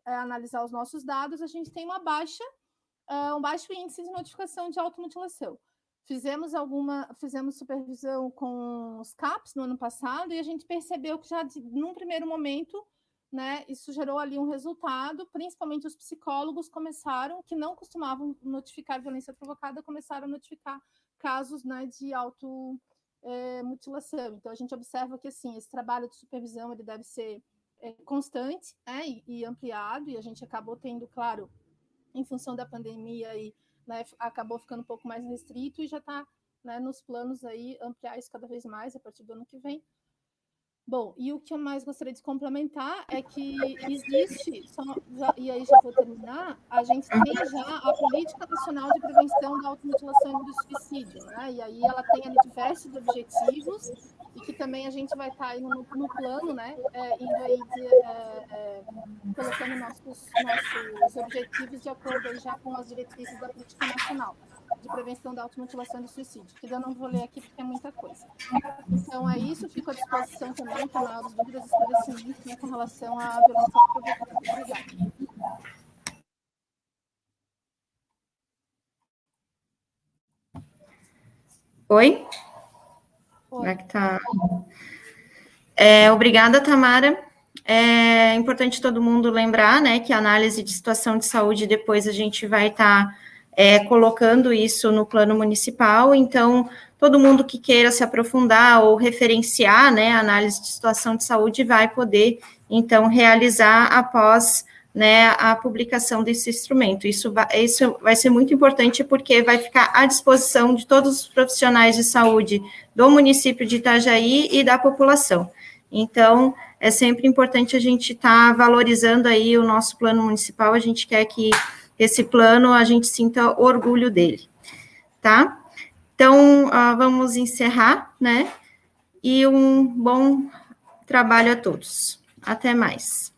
S10: analisar os nossos dados, a gente tem um baixo índice de notificação de automutilação. Fizemos supervisão com os CAPs no ano passado e a gente percebeu que já num primeiro momento, né, isso gerou ali um resultado, principalmente os psicólogos que não costumavam notificar violência provocada, começaram a notificar casos, né, de automutilação. Então, a gente observa que, assim, esse trabalho de supervisão ele deve ser constante, né, e ampliado, e a gente acabou tendo, claro, em função da pandemia, e, né, acabou ficando um pouco mais restrito e já está, né, nos planos aí ampliar isso cada vez mais a partir do ano que vem. Bom, e o que eu mais gostaria de complementar é que existe, e aí já vou terminar, a gente tem já a Política Nacional de Prevenção da Automutilação e do Suicídio, né? E aí ela tem ali diversos objetivos, e que também a gente vai estar aí no plano, né? Indo aí colocando nossos objetivos de acordo aí já com as diretrizes da Política Nacional de Prevenção da Automutilação e do Suicídio, que eu não vou ler aqui porque é muita coisa. Então é isso, fico à disposição também para maiores dúvidas e esclarecimentos, né, com relação à violência provocada. Obrigada.
S2: Oi? Como é que tá? Obrigada, Tamara. É importante todo mundo lembrar, né, que a análise de situação de saúde, depois a gente vai estar colocando isso no plano municipal, então, todo mundo que queira se aprofundar ou referenciar, né, a análise de situação de saúde vai poder, então, realizar após, né, a publicação desse instrumento. Isso vai ser muito importante, porque vai ficar à disposição de todos os profissionais de saúde do município de Itajaí e da população. Então, é sempre importante a gente estar valorizando aí o nosso plano municipal, a gente quer que esse plano a gente sinta orgulho dele, tá? Então, vamos encerrar, né? E um bom trabalho a todos. Até mais.